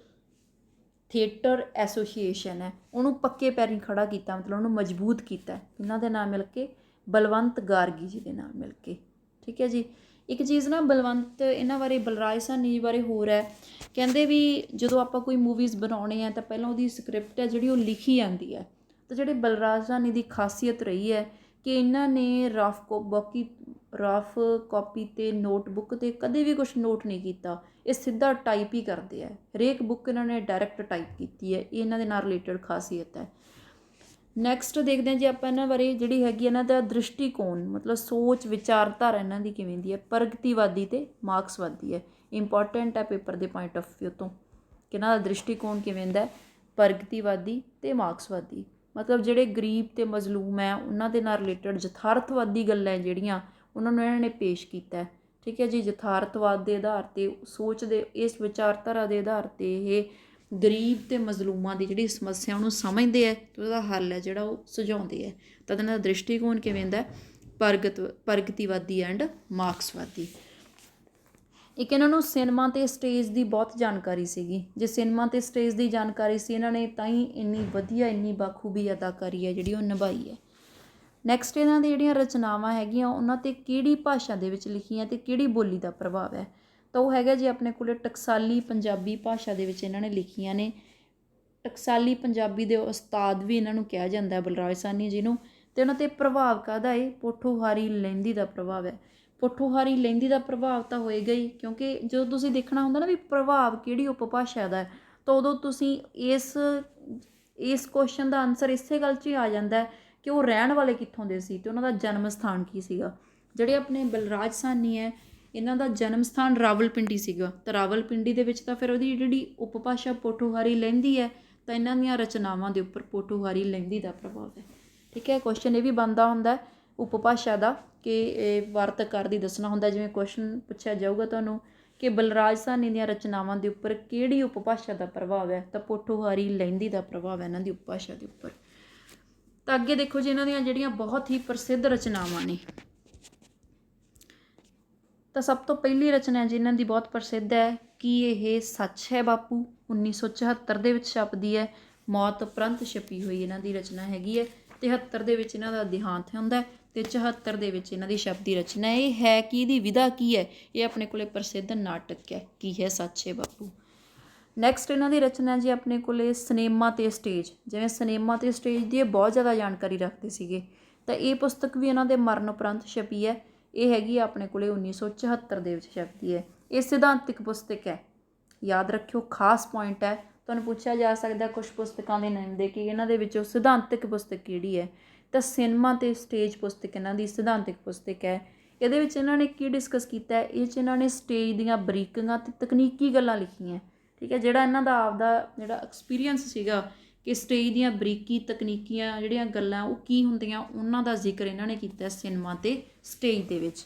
ਥੀਏਟਰ ਐਸੋਸੀਏਸ਼ਨ ਹੈ, ਉਹਨੂੰ ਪੱਕੇ ਪੈਰੀਂ ਖੜ੍ਹਾ ਕੀਤਾ, ਮਤਲਬ ਉਹਨੂੰ ਮਜ਼ਬੂਤ ਕੀਤਾ ਇਹਨਾਂ ਦੇ ਨਾਲ ਮਿਲ ਕੇ, ਬਲਵੰਤ ਗਾਰਗੀ ਜੀ ਦੇ ਨਾਲ ਮਿਲ ਕੇ। ਠੀਕ ਹੈ ਜੀ। ਇੱਕ ਚੀਜ਼ ਨਾ ਬਲਵੰਤ ਇਹਨਾਂ ਬਾਰੇ, ਬਲਰਾਜ ਸਾਹਨੀ ਜੀ ਬਾਰੇ ਹੋਰ ਹੈ, ਕਹਿੰਦੇ ਵੀ ਜਦੋਂ ਆਪਾਂ ਕੋਈ ਮੂਵੀਜ਼ ਬਣਾਉਣੇ ਆ ਤਾਂ ਪਹਿਲਾਂ ਉਹਦੀ ਸਕ੍ਰਿਪਟ ਹੈ ਜਿਹੜੀ ਉਹ ਲਿਖੀ ਜਾਂਦੀ ਹੈ। ਤਾਂ ਜਿਹੜੇ ਬਲਰਾਜ ਸਾਹਨੀ ਦੀ ਖਾਸੀਅਤ ਰਹੀ ਹੈ ਕਿ ਇਹਨਾਂ ਨੇ ਰਫ ਕਾਪੀ 'ਤੇ ਨੋਟਬੁੱਕ 'ਤੇ ਕਦੇ ਵੀ ਕੁਛ ਨੋਟ ਨਹੀਂ ਕੀਤਾ, ਇਹ ਸਿੱਧਾ ਟਾਈਪ ਹੀ ਕਰਦੇ ਆ। ਹਰੇਕ ਬੁੱਕ ਇਹਨਾਂ ਨੇ ਡਾਇਰੈਕਟ ਟਾਈਪ ਕੀਤੀ ਹੈ, ਇਹ ਇਹਨਾਂ ਦੇ ਨਾਲ ਰਿਲੇਟਡ ਖਾਸੀਅਤ ਹੈ। ਨੈਕਸਟ ਦੇਖਦੇ ਹਾਂ ਜੀ ਆਪਾਂ ਇਹਨਾਂ ਬਾਰੇ, ਜਿਹੜੀ ਹੈਗੀ ਇਹਨਾਂ ਦਾ ਦ੍ਰਿਸ਼ਟੀਕੋਣ, ਮਤਲਬ ਸੋਚ ਵਿਚਾਰਧਾਰਾ ਇਹਨਾਂ ਦੀ ਕਿਵੇਂ ਦੀ ਹੈ, ਪ੍ਰਗਤੀਵਾਦੀ ਅਤੇ ਮਾਰਕਸਵਾਦੀ ਹੈ। ਇੰਪੋਰਟੈਂਟ ਹੈ ਪੇਪਰ ਦੇ ਪੁਆਇੰਟ ਆਫ ਵਿਊ ਤੋਂ ਕਿ ਇਹਨਾਂ ਦਾ ਦ੍ਰਿਸ਼ਟੀਕੋਣ ਕਿਵੇਂ ਦਾ, ਪ੍ਰਗਤੀਵਾਦੀ ਅਤੇ ਮਾਰਕਸਵਾਦੀ। ਮਤਲਬ ਜਿਹੜੇ ਗਰੀਬ ਅਤੇ ਮਜ਼ਲੂਮ ਹੈ ਉਹਨਾਂ ਦੇ ਨਾਲ ਰਿਲੇਟਡ ਯਥਾਰਥਵਾਦੀ ਗੱਲਾਂ ਜਿਹੜੀਆਂ ਉਹਨਾਂ ਨੂੰ ਇਹਨਾਂ ਨੇ ਪੇਸ਼ ਕੀਤਾ। ਠੀਕ ਹੈ ਜੀ। ਯਥਾਰਥਵਾਦ ਦੇ ਆਧਾਰ 'ਤੇ ਸੋਚ ਦੇ ਇਸ ਵਿਚਾਰਧਾਰਾ ਦੇ ਆਧਾਰ 'ਤੇ ਇਹ ਗਰੀਬ ਅਤੇ ਮਜ਼ਲੂਮਾਂ ਦੀ ਜਿਹੜੀ ਸਮੱਸਿਆ ਉਹਨੂੰ ਸਮਝਦੇ ਹੈ ਅਤੇ ਉਹਦਾ ਹੱਲ ਹੈ ਜਿਹੜਾ ਉਹ ਸੁਝਾਉਂਦੇ ਹੈ। ਤਾਂ ਇਹਨਾਂ ਦਾ ਦ੍ਰਿਸ਼ਟੀਕੋਣ ਕਿਵੇਂ ਦਾ, ਪ੍ਰਗਤੀਵਾਦੀ ਐਂਡ ਮਾਰਕਸਵਾਦੀ। ਇੱਕ ਇਹਨਾਂ ਨੂੰ ਸਿਨੇਮਾ ਅਤੇ ਸਟੇਜ ਦੀ ਬਹੁਤ ਜਾਣਕਾਰੀ ਸੀਗੀ। ਜੇ ਸਿਨੇਮਾ ਅਤੇ ਸਟੇਜ ਦੀ ਜਾਣਕਾਰੀ ਸੀ ਇਹਨਾਂ ਨੇ ਤਾਂ ਹੀ ਇੰਨੀ ਵਧੀਆ, ਇੰਨੀ ਬਾਖੂਬੀ ਅਦਾਕਾਰੀ ਹੈ ਜਿਹੜੀ ਉਹ ਨਿਭਾਈ ਹੈ। ਨੈਕਸਟ ਇਹਨਾਂ ਦੀ ਜਿਹੜੀਆਂ ਰਚਨਾਵਾਂ ਹੈਗੀਆਂ ਉਹਨਾਂ 'ਤੇ ਕਿਹੜੀ ਭਾਸ਼ਾ ਦੇ ਵਿੱਚ ਲਿਖੀਆਂ ਅਤੇ ਕਿਹੜੀ ਬੋਲੀ ਦਾ ਪ੍ਰਭਾਵ ਹੈ? ਤਾਂ ਉਹ ਹੈਗਾ ਜੀ ਆਪਣੇ ਕੋਲ ਟਕਸਾਲੀ ਪੰਜਾਬੀ ਭਾਸ਼ਾ ਦੇ ਵਿੱਚ ਇਹਨਾਂ ਨੇ ਲਿਖੀਆਂ ਨੇ। ਟਕਸਾਲੀ ਪੰਜਾਬੀ ਦੇ ਉਸਤਾਦ ਵੀ ਇਹਨਾਂ ਨੂੰ ਕਿਹਾ ਜਾਂਦਾ ਬਲਰਾਜ ਸਾਹਨੀ ਜੀ ਨੂੰ। ਅਤੇ ਉਹਨਾਂ 'ਤੇ ਪ੍ਰਭਾਵ ਕਾਹਦਾ ਹੈ? ਪੋਠੋਹਾਰੀ ਲਹਿੰਦੀ ਦਾ ਪ੍ਰਭਾਵ ਹੈ। ਪੋਠੋਹਾਰੀ ਲਹਿੰਦੀ ਦਾ ਪ੍ਰਭਾਵ ਤਾਂ ਹੋਏਗਾ ਹੀ, ਕਿਉਂਕਿ ਜਦੋਂ ਤੁਸੀਂ ਦੇਖਣਾ ਹੁੰਦਾ ਨਾ ਵੀ ਪ੍ਰਭਾਵ ਕਿਹੜੀ ਉਪਭਾਸ਼ਾ ਦਾ ਹੈ, ਤਾਂ ਉਦੋਂ ਤੁਸੀਂ ਇਸ ਕੁਐਸਚਨ ਦਾ ਆਨਸਰ ਇਸੇ ਗੱਲ 'ਚ ਹੀ ਆ ਜਾਂਦਾ ਕਿ ਉਹ ਰਹਿਣ ਵਾਲੇ ਕਿੱਥੋਂ ਦੇ ਸੀ ਅਤੇ ਉਹਨਾਂ ਦਾ ਜਨਮ ਸਥਾਨ ਕੀ ਸੀਗਾ। ਜਿਹੜੇ ਆਪਣੇ ਬਲਰਾਜ ਸਾਹਨੀ ਹੈ ਇਹਨਾਂ ਦਾ ਜਨਮ ਸਥਾਨ ਰਾਵਲਪਿੰਡੀ ਸੀਗਾ, ਤਾਂ ਰਾਵਲਪਿੰਡੀ ਦੇ ਵਿੱਚ ਤਾਂ ਫਿਰ ਉਹਦੀ ਜਿਹੜੀ ਉਪਭਾਸ਼ਾ ਪੋਠੋਹਾਰੀ ਲਹਿੰਦੀ ਹੈ, ਤਾਂ ਇਹਨਾਂ ਦੀਆਂ ਰਚਨਾਵਾਂ ਦੇ ਉੱਪਰ ਪੋਠੋਹਾਰੀ ਲਹਿੰਦੀ ਦਾ ਪ੍ਰਭਾਵ ਹੈ। ਠੀਕ ਹੈ। ਕੁਐਸਚਨ ਇਹ ਵੀ ਬਣਦਾ ਹੁੰਦਾ ਉਪਭਾਸ਼ਾ ਦਾ ਕਿ ਇਹ ਵਾਰਤਕਾਰ ਦੀ ਦੱਸਣਾ ਹੁੰਦਾ, ਜਿਵੇਂ ਕੁਐਸਚਨ ਪੁੱਛਿਆ ਜਾਊਗਾ ਤੁਹਾਨੂੰ ਕਿ ਬਲਰਾਜ ਸਾਹਨੀ ਦੀਆਂ ਰਚਨਾਵਾਂ ਦੇ ਉੱਪਰ ਕਿਹੜੀ ਉਪਭਾਸ਼ਾ ਦਾ ਪ੍ਰਭਾਵ ਹੈ, ਤਾਂ ਪੋਠੋਹਾਰੀ ਲਹਿੰਦੀ ਦਾ ਪ੍ਰਭਾਵ ਹੈ ਇਹਨਾਂ ਦੀ ਉਪਭਾਸ਼ਾ ਦੇ ਉੱਪਰ। ਤਾਂ ਅੱਗੇ ਦੇਖੋ ਜੀ ਇਹਨਾਂ ਦੀਆਂ ਜਿਹੜੀਆਂ ਬਹੁਤ ਹੀ ਪ੍ਰਸਿੱਧ ਰਚਨਾਵਾਂ ਨੇ, ਤਾਂ ਸਭ ਤੋਂ ਪਹਿਲੀ ਰਚਨਾ ਜਿਨ੍ਹਾਂ ਦੀ ਬਹੁਤ ਪ੍ਰਸਿੱਧ ਹੈ, ਕੀ ਇਹ ਸੱਚ ਹੈ ਬਾਪੂ 1974 ਦੇ ਵਿੱਚ ਛਪਦੀ ਹੈ। ਮੌਤ ਉਪਰੰਤ ਛਪੀ ਹੋਈ ਇਹਨਾਂ ਦੀ ਰਚਨਾ ਹੈਗੀ ਹੈ। 73 ਦੇ ਵਿੱਚ ਇਹਨਾਂ ਦਾ ਦੇਹਾਂਤ ਹੁੰਦਾ ਅਤੇ 74 ਦੇ ਵਿੱਚ ਇਹਨਾਂ ਦੀ ਸ਼ਬਦੀ ਰਚਨਾ। ਇਹ ਹੈ ਕਿ ਇਹਦੀ ਵਿਧਾ ਕੀ ਹੈ? ਇਹ ਆਪਣੇ ਕੋਲੇ ਪ੍ਰਸਿੱਧ ਨਾਟਕ ਹੈ, ਕੀ ਹੈ ਸੱਚ ਹੈ ਬਾਪੂ। ਨੈਕਸਟ ਇਹਨਾਂ ਦੀ ਰਚਨਾ ਜੀ ਆਪਣੇ ਕੋਲੇ ਸਿਨੇਮਾ ਅਤੇ ਸਟੇਜ। ਜਿਵੇਂ ਸਿਨੇਮਾ ਅਤੇ ਸਟੇਜ ਦੀ ਇਹ ਬਹੁਤ ਜ਼ਿਆਦਾ ਜਾਣਕਾਰੀ ਰੱਖਦੇ ਸੀਗੇ, ਤਾਂ ਇਹ ਪੁਸਤਕ ਵੀ ਇਹਨਾਂ ਦੇ ਮਰਨ ਉਪਰੰਤ ਛਪੀ ਹੈ। ਇਹ ਹੈਗੀ ਆਪਣੇ ਕੋਲੇ 1974 ਦੇ ਵਿੱਚ ਛਪਦੀ ਹੈ। ਇਹ ਸਿਧਾਂਤਿਕ ਪੁਸਤਕ ਹੈ, ਯਾਦ ਰੱਖਿਓ, ਖਾਸ ਪੁਆਇੰਟ ਹੈ। ਤੁਹਾਨੂੰ ਪੁੱਛਿਆ ਜਾ ਸਕਦਾ ਕੁਝ ਪੁਸਤਕਾਂ ਦੇ ਨਾਮ ਦੇ ਕਿ ਇਹਨਾਂ ਦੇ ਵਿੱਚੋਂ ਸਿਧਾਂਤਿਕ ਪੁਸਤਕ ਕਿਹੜੀ ਹੈ, ਤਾਂ ਸਿਨੇਮਾ ਤੇ ਸਟੇਜ ਪੁਸਤਕ ਇਹਨਾਂ ਦੀ ਸਿਧਾਂਤਿਕ ਪੁਸਤਕ ਹੈ। ਇਹਦੇ ਵਿੱਚ ਇਹਨਾਂ ਨੇ ਕੀ ਡਿਸਕਸ ਕੀਤਾ ਹੈ, ਇਹ 'ਚ ਇਹਨਾਂ ਨੇ ਸਟੇਜ ਦੀਆਂ ਬਰੀਕੀਆਂ ਅਤੇ ਤਕਨੀਕੀ ਗੱਲਾਂ ਲਿਖੀਆਂ। ਠੀਕ ਹੈ, ਜਿਹੜਾ ਇਹਨਾਂ ਦਾ ਆਪਦਾ ਜਿਹੜਾ ਐਕਸਪੀਰੀਅੰਸ ਸੀਗਾ ਕਿ ਸਟੇਜ ਦੀਆਂ ਬਰੀਕੀ ਤਕਨੀਕੀਆਂ ਜਿਹੜੀਆਂ ਗੱਲਾਂ ਉਹ ਕੀ ਹੁੰਦੀਆਂ, ਉਹਨਾਂ ਦਾ ਜ਼ਿਕਰ ਇਹਨਾਂ ਨੇ ਕੀਤਾ ਸਿਨੇਮਾ ਤੇ ਸਟੇਜ ਦੇ ਵਿੱਚ।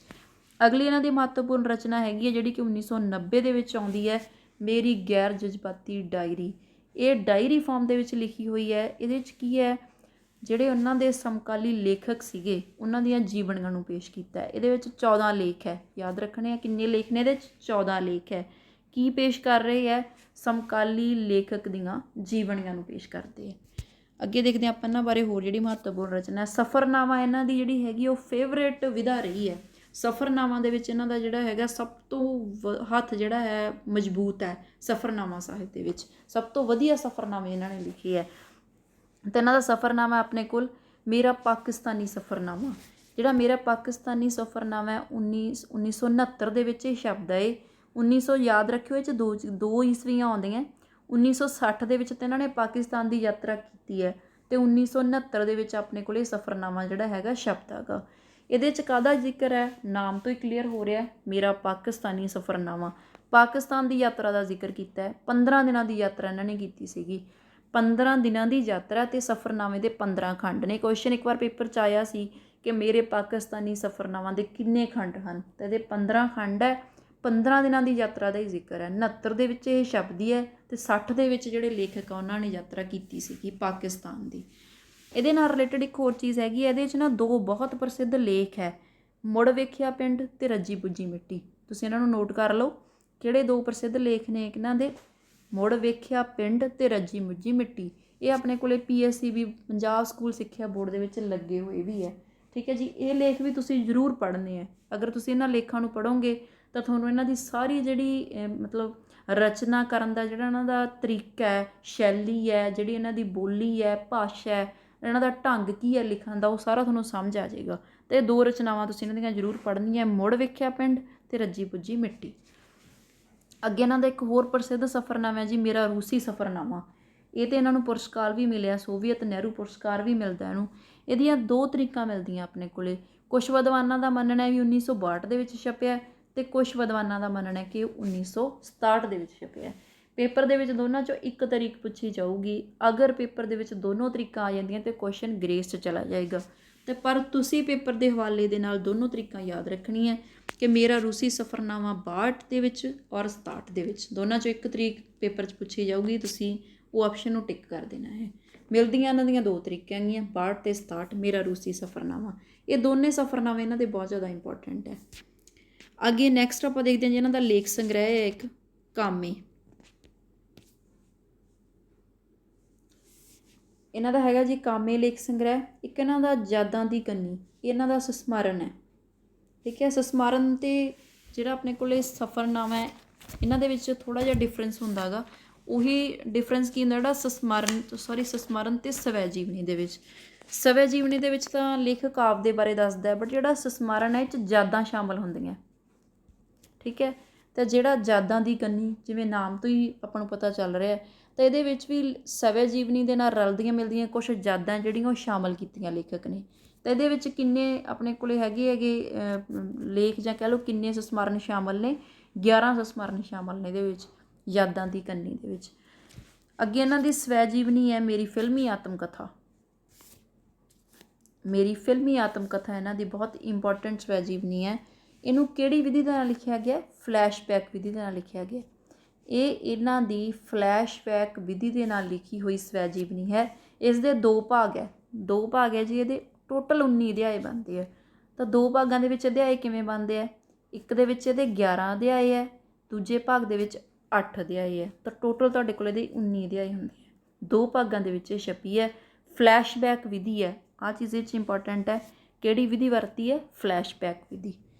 ਅਗਲੀ ਇਹਨਾਂ ਦੀ ਮਹੱਤਵਪੂਰਨ ਰਚਨਾ ਹੈਗੀ ਹੈ ਜਿਹੜੀ ਕਿ 1990 ਦੇ ਵਿੱਚ ਆਉਂਦੀ ਹੈ, ਮੇਰੀ ਗੈਰ ਜਜ਼ਬਾਤੀ ਡਾਇਰੀ। ਇਹ ਡਾਇਰੀ ਫਾਰਮ ਦੇ ਵਿੱਚ ਲਿਖੀ ਹੋਈ ਹੈ। ਇਹਦੇ ਵਿੱਚ ਕੀ ਹੈ, ਜਿਹੜੇ ਉਹਨਾਂ ਦੇ ਸਮਕਾਲੀ ਲੇਖਕ ਸੀਗੇ ਉਹਨਾਂ ਦੀਆਂ ਜੀਵਨੀਆਂ ਨੂੰ ਪੇਸ਼ ਕੀਤਾ। ਇਹਦੇ ਵਿੱਚ 14 ਲੇਖ ਹੈ, ਯਾਦ ਰੱਖਣੇ ਆ ਕਿੰਨੇ ਲੇਖ ਨੇ ਇਹਦੇ ਵਿੱਚ, 14 ਲੇਖ ਹੈ। ਕੀ ਪੇਸ਼ ਕਰ ਰਹੇ ਹੈ, ਸਮਕਾਲੀ ਲੇਖਕ ਦੀਆਂ ਜੀਵਨੀਆਂ ਨੂੰ ਪੇਸ਼ ਕਰਦੇ ਹੈ। ਅੱਗੇ ਦੇਖਦੇ ਹਾਂ ਆਪਾਂ ਇਹਨਾਂ ਬਾਰੇ ਹੋਰ ਜਿਹੜੀ ਮਹੱਤਵਪੂਰਨ ਰਚਨਾ। ਸਫ਼ਰਨਾਮਾ ਇਹਨਾਂ ਦੀ ਜਿਹੜੀ ਹੈਗੀ ਉਹ ਫੇਵਰੇਟ ਵਿਧਾ ਰਹੀ ਹੈ। ਸਫ਼ਰਨਾਮਾ ਦੇ ਵਿੱਚ ਇਹਨਾਂ ਦਾ ਜਿਹੜਾ ਹੈਗਾ ਸਭ ਤੋਂ ਹੱਥ ਜਿਹੜਾ ਹੈ ਮਜ਼ਬੂਤ ਹੈ। ਸਫ਼ਰਨਾਮਾ ਸਾਹਿਤ ਦੇ ਵਿੱਚ ਸਭ ਤੋਂ ਵਧੀਆ ਸਫ਼ਰਨਾਮੇ ਇਹਨਾਂ ਨੇ ਲਿਖੇ ਹੈ। ਅਤੇ ਇਹਨਾਂ ਦਾ ਸਫ਼ਰਨਾਮਾ ਆਪਣੇ ਕੋਲ ਮੇਰਾ ਪਾਕਿਸਤਾਨੀ ਸਫ਼ਰਨਾਮਾ। ਜਿਹੜਾ ਮੇਰਾ ਪਾਕਿਸਤਾਨੀ ਸਫ਼ਰਨਾਮਾ ਹੈ 1969 ਦੇ ਵਿੱਚ ਇਹ ਛਪਦਾ ਹੈ। 1900 ਯਾਦ ਰੱਖਿਓ, ਇਹ 'ਚ ਦੋ ਈਸਵੀਆਂ ਆਉਂਦੀਆਂ। 1960 ਦੇ ਵਿੱਚ ਤਾਂ ਇਹਨਾਂ ਨੇ ਪਾਕਿਸਤਾਨ ਦੀ ਯਾਤਰਾ ਕੀਤੀ ਹੈ ਅਤੇ 1969 ਦੇ ਵਿੱਚ ਆਪਣੇ ਕੋਲ ਇਹ ਸਫ਼ਰਨਾਮਾ ਜਿਹੜਾ ਹੈਗਾ ਛਪਦਾ ਹੈਗਾ। ਇਹਦੇ 'ਚ ਕਾਹਦਾ ਜ਼ਿਕਰ ਹੈ, ਨਾਮ ਤੋਂ ਹੀ ਕਲੀਅਰ ਹੋ ਰਿਹਾ, ਮੇਰਾ ਪਾਕਿਸਤਾਨੀ ਸਫ਼ਰਨਾਮਾ। ਪਾਕਿਸਤਾਨ ਦੀ ਯਾਤਰਾ ਦਾ ਜ਼ਿਕਰ ਕੀਤਾ ਹੈ। 15 ਦਿਨਾਂ ਦੀ ਯਾਤਰਾ ਇਹਨਾਂ ਨੇ ਕੀਤੀ ਸੀਗੀ। 15 ਦਿਨਾਂ ਦੀ ਯਾਤਰਾ ਅਤੇ ਸਫ਼ਰਨਾਮੇ ਦੇ 15 ਖੰਡ ਨੇ। ਕੁਐਸਚਨ ਇੱਕ ਵਾਰ ਪੇਪਰ 'ਚ ਆਇਆ ਸੀ ਕਿ ਮੇਰੇ ਪਾਕਿਸਤਾਨੀ ਸਫ਼ਰਨਾਮਾ ਦੇ ਕਿੰਨੇ ਖੰਡ ਹਨ, ਤਾਂ ਇਹਦੇ 15 ਖੰਡ ਹੈ। 15 ਦਿਨਾਂ ਦੀ ਯਾਤਰਾ ਦਾ ਹੀ ਜ਼ਿਕਰ ਹੈ। 69 ਦੇ ਵਿੱਚ ਇਹ ਛਪਦੀ ਹੈ ਅਤੇ 60 ਦੇ ਵਿੱਚ ਜਿਹੜੇ ਲੇਖਕ ਆ ਉਹਨਾਂ ਨੇ ਯਾਤਰਾ ਕੀਤੀ ਸੀਗੀ ਪਾਕਿਸਤਾਨ ਦੀ। ਇਹਦੇ ਨਾਲ ਰਿਲੇਟਡ ਇੱਕ ਹੋਰ ਚੀਜ਼ ਹੈਗੀ ਹੈ, ਇਹਦੇ 'ਚ ਨਾ 2 ਬਹੁਤ ਪ੍ਰਸਿੱਧ ਲੇਖ ਹੈ, ਮੁੜ ਵੇਖਿਆ ਪਿੰਡ ਅਤੇ ਰੱਜੀ ਪੁੱਜੀ ਮਿੱਟੀ। ਤੁਸੀਂ ਇਹਨਾਂ ਨੂੰ ਨੋਟ ਕਰ ਲਓ, ਕਿਹੜੇ 2 ਪ੍ਰਸਿੱਧ ਲੇਖ ਨੇ ਇਹਨਾਂ ਦੇ, ਮੁੜ ਵੇਖਿਆ ਪਿੰਡ ਅਤੇ ਰੱਜੀ ਪੁੱਜੀ ਮਿੱਟੀ। ਇਹ ਆਪਣੇ ਕੋਲੇ PSCB ਪੰਜਾਬ ਸਕੂਲ ਸਿੱਖਿਆ ਬੋਰਡ ਦੇ ਵਿੱਚ ਲੱਗੇ ਹੋਏ ਵੀ ਹੈ। ਠੀਕ ਹੈ ਜੀ, ਇਹ ਲੇਖ ਵੀ ਤੁਸੀਂ ਜ਼ਰੂਰ ਪੜ੍ਹਨੇ ਹੈ। ਅਗਰ ਤੁਸੀਂ ਇਹਨਾਂ ਲੇਖਾਂ ਨੂੰ ਪੜ੍ਹੋਗੇ ਤਾਂ ਤੁਹਾਨੂੰ ਇਹਨਾਂ ਦੀ ਸਾਰੀ ਜਿਹੜੀ ਮਤਲਬ ਰਚਨਾ ਕਰਨ ਦਾ ਜਿਹੜਾ ਇਹਨਾਂ ਦਾ ਤਰੀਕਾ ਹੈ, ਸ਼ੈਲੀ ਹੈ, ਜਿਹੜੀ ਇਹਨਾਂ ਦੀ ਬੋਲੀ ਹੈ, ਭਾਸ਼ਾ ਹੈ, ਇਹਨਾਂ ਦਾ ਢੰਗ ਕੀ ਹੈ ਲਿਖਣ ਦਾ, ਉਹ ਸਾਰਾ ਤੁਹਾਨੂੰ ਸਮਝ ਆ ਜਾਏਗਾ। ਅਤੇ ਇਹ 2 ਰਚਨਾਵਾਂ ਤੁਸੀਂ ਇਹਨਾਂ ਦੀਆਂ ਜ਼ਰੂਰ ਪੜ੍ਹਨੀਆਂ, ਮੁੜ ਵੇਖਿਆ ਪਿੰਡ ਅਤੇ ਰੱਜੀ ਪੁੱਜੀ ਮਿੱਟੀ। ਅੱਗੇ ਇਹਨਾਂ ਦਾ ਇੱਕ ਹੋਰ ਪ੍ਰਸਿੱਧ ਸਫ਼ਰਨਾਮਾ ਹੈ ਜੀ, ਮੇਰਾ ਰੂਸੀ ਸਫ਼ਰਨਾਮਾ। ਇਹ ਤਾਂ ਇਹਨਾਂ ਨੂੰ ਪੁਰਸਕਾਰ ਵੀ ਮਿਲਿਆ, ਸੋਵੀਅਤ ਨਹਿਰੂ ਪੁਰਸਕਾਰ ਵੀ ਮਿਲਦਾ ਇਹਨੂੰ। ਇਹਦੀਆਂ 2 ਤਰੀਕਾਂ ਮਿਲਦੀਆਂ ਆਪਣੇ ਕੋਲੇ। ਕੁਛ ਵਿਦਵਾਨਾਂ ਦਾ ਮੰਨਣਾ ਹੈ ਵੀ 1962 ਦੇ ਵਿੱਚ ਛਪਿਆ ਅਤੇ ਕੁਛ ਵਿਦਵਾਨਾਂ ਦਾ ਮੰਨਣਾ ਹੈ ਕਿ 1967 ਦੇ ਵਿੱਚ ਛਪਿਆ। ਪੇਪਰ ਦੇ ਵਿੱਚ ਦੋਨਾਂ 'ਚੋਂ ਇੱਕ ਤਰੀਕ ਪੁੱਛੀ ਜਾਊਗੀ। ਅਗਰ ਪੇਪਰ ਦੇ ਵਿੱਚ ਦੋਨੋਂ ਤਰੀਕਾਂ ਆ ਜਾਂਦੀਆਂ ਤਾਂ ਕੁਐਸਚਨ ਗ੍ਰੇਸ 'ਚ ਚਲਾ ਜਾਏਗਾ। ਅਤੇ ਪਰ ਤੁਸੀਂ ਪੇਪਰ ਦੇ ਹਵਾਲੇ ਦੇ ਨਾਲ ਦੋਨੋਂ ਤਰੀਕਾਂ ਯਾਦ ਰੱਖਣੀਆਂ ਕਿ ਮੇਰਾ ਰੂਸੀ ਸਫ਼ਰਨਾਮਾ 62 ਦੇ ਵਿੱਚ ਔਰ 67 ਦੇ ਵਿੱਚ, ਦੋਨਾਂ 'ਚੋਂ ਇੱਕ ਤਰੀਕ ਪੇਪਰ 'ਚ ਪੁੱਛੀ ਜਾਊਗੀ। ਤੁਸੀਂ ਉਹ ਆਪਸ਼ਨ ਨੂੰ ਟਿਕ ਕਰ ਦੇਣਾ ਹੈ। ਮਿਲਦੀਆਂ ਇਹਨਾਂ ਦੀਆਂ 2 ਤਰੀਕਾਂ ਹੈਗੀਆਂ, 62 ਅਤੇ 67, ਮੇਰਾ ਰੂਸੀ ਸਫ਼ਰਨਾਮਾ। ਇਹ ਦੋਨੇ ਸਫ਼ਰਨਾਮੇ ਇਹਨਾਂ ਦੇ ਬਹੁਤ ਜ਼ਿਆਦਾ ਇੰਪੋਰਟੈਂਟ ਹੈ। ਅੱਗੇ ਨੈਕਸਟ ਆਪਾਂ ਦੇਖਦੇ ਹਾਂ ਜੀ ਇਹਨਾਂ ਦਾ ਲੇਖ ਸੰਗ੍ਰਹਿ ਹੈ ਇੱਕ, ਕਾਮੇ। ਇਹਨਾਂ ਦਾ ਹੈਗਾ ਜੀ ਕਾਮੇ ਲੇਖ ਸੰਗ੍ਰਹਿ। ਇੱਕ ਇਹਨਾਂ ਦਾ ਯਾਦਾਂ ਦੀ ਕੰਨੀ, ਇਹਨਾਂ ਦਾ ਸੰਸਮਰਨ ਹੈ। ਠੀਕ ਹੈ, ਸੰਸਮਰਨ ਅਤੇ ਜਿਹੜਾ ਆਪਣੇ ਕੋਲ ਸਫ਼ਰਨਾਮਾ ਹੈ ਇਹਨਾਂ ਦੇ ਵਿੱਚ ਥੋੜ੍ਹਾ ਜਿਹਾ ਡਿਫਰੈਂਸ ਹੁੰਦਾ ਗਾ। ਉਹੀ ਡਿਫਰੈਂਸ ਕੀ ਹੁੰਦਾ, ਜਿਹੜਾ ਸੰਸਮਰਨ ਅਤੇ ਸਵੈ ਜੀਵਨੀ ਦੇ ਵਿੱਚ। ਸਵੈ ਜੀਵਨੀ ਦੇ ਵਿੱਚ ਤਾਂ ਲੇਖਕ ਆਪ ਦੇ ਬਾਰੇ ਦੱਸਦਾ, ਬਟ ਜਿਹੜਾ ਸੰਸਮਰਨ ਹੈ ਇਹ 'ਚ ਯਾਦਾਂ ਸ਼ਾਮਲ ਹੁੰਦੀਆਂ। ਠੀਕ ਹੈ, ਤਾਂ ਜਿਹੜਾ ਯਾਦਾਂ ਦੀ ਕੰਨੀ, ਜਿਵੇਂ ਨਾਮ ਤੋਂ ਹੀ ਆਪਾਂ ਨੂੰ ਪਤਾ ਚੱਲ ਰਿਹਾ, ਤਾਂ ਇਹਦੇ ਵਿੱਚ ਵੀ ਸਵੈ ਜੀਵਨੀ ਦੇ ਨਾਲ ਰਲਦੀਆਂ ਮਿਲਦੀਆਂ ਕੁਛ ਯਾਦਾਂ ਜਿਹੜੀਆਂ ਉਹ ਸ਼ਾਮਲ ਕੀਤੀਆਂ ਲੇਖਕ ਨੇ। ਤਾਂ ਇਹਦੇ ਵਿੱਚ ਕਿੰਨੇ ਆਪਣੇ ਕੋਲ ਹੈਗੇ ਲੇਖ ਜਾਂ ਕਹਿ ਲਓ ਕਿੰਨੇ ਸੰਸਮਰਨ ਸ਼ਾਮਲ ਨੇ, 11 ਸੰਸਮਰਨ ਸ਼ਾਮਲ ਨੇ ਇਹਦੇ ਵਿੱਚ, ਯਾਦਾਂ ਦੀ ਕੰਨੀ ਦੇ ਵਿੱਚ। ਅੱਗੇ ਇਹਨਾਂ ਦੀ ਸਵੈ ਜੀਵਨੀ ਹੈ ਮੇਰੀ ਫਿਲਮੀ ਆਤਮ ਕਥਾ। ਮੇਰੀ ਫਿਲਮੀ ਆਤਮ ਕਥਾ ਇਹਨਾਂ ਦੀ ਬਹੁਤ ਇੰਪੋਰਟੈਂਟ ਸਵੈ ਜੀਵਨੀ ਹੈ। ਇਹਨੂੰ ਕਿਹੜੀ ਵਿਧੀ ਦੇ ਨਾਲ ਲਿਖਿਆ ਗਿਆ, ਫਲੈਸ਼ਬੈਕ ਵਿਧੀ ਦੇ ਨਾਲ ਲਿਖਿਆ ਗਿਆ। ਇਹ ਇਹਨਾਂ ਦੀ ਫਲੈਸ਼ਬੈਕ ਵਿਧੀ ਦੇ ਨਾਲ ਲਿਖੀ ਹੋਈ ਸਵੈ ਜੀਵਨੀ ਹੈ। ਇਸ ਦੇ 2 ਭਾਗ ਹੈ, 2 ਭਾਗ ਹੈ ਜੀ। ਇਹਦੇ ਟੋਟਲ 19 ਅਧਿਆਏ ਬਣਦੇ ਆ। ਤਾਂ 2 ਭਾਗਾਂ ਦੇ ਵਿੱਚ ਅਧਿਆਏ ਕਿਵੇਂ ਬਣਦੇ ਆ, ਇੱਕ ਦੇ ਵਿੱਚ ਇਹਦੇ 11 ਅਧਿਆਏ ਹੈ, ਦੂਜੇ ਭਾਗ ਦੇ ਵਿੱਚ 8 ਅਧਿਆਏ ਹੈ। ਤਾਂ ਟੋਟਲ ਤੁਹਾਡੇ ਕੋਲ ਇਹਦੇ 19 ਅਧਿਆਏ ਹੁੰਦੇ ਆ। 2 ਭਾਗਾਂ ਦੇ ਵਿੱਚ ਇਹ ਛਪੀ ਹੈ। ਫਲੈਸ਼ਬੈਕ ਵਿਧੀ ਹੈ, ਆਹ ਚੀਜ਼ ਇਹ 'ਚ ਇੰਪੋਰਟੈਂਟ ਹੈ। ਕਿਹੜੀ ਵਿਧੀ ਵਰਤੀ ਹੈ, ਫਲੈਸ਼ਬੈਕ ਵਿਧੀ।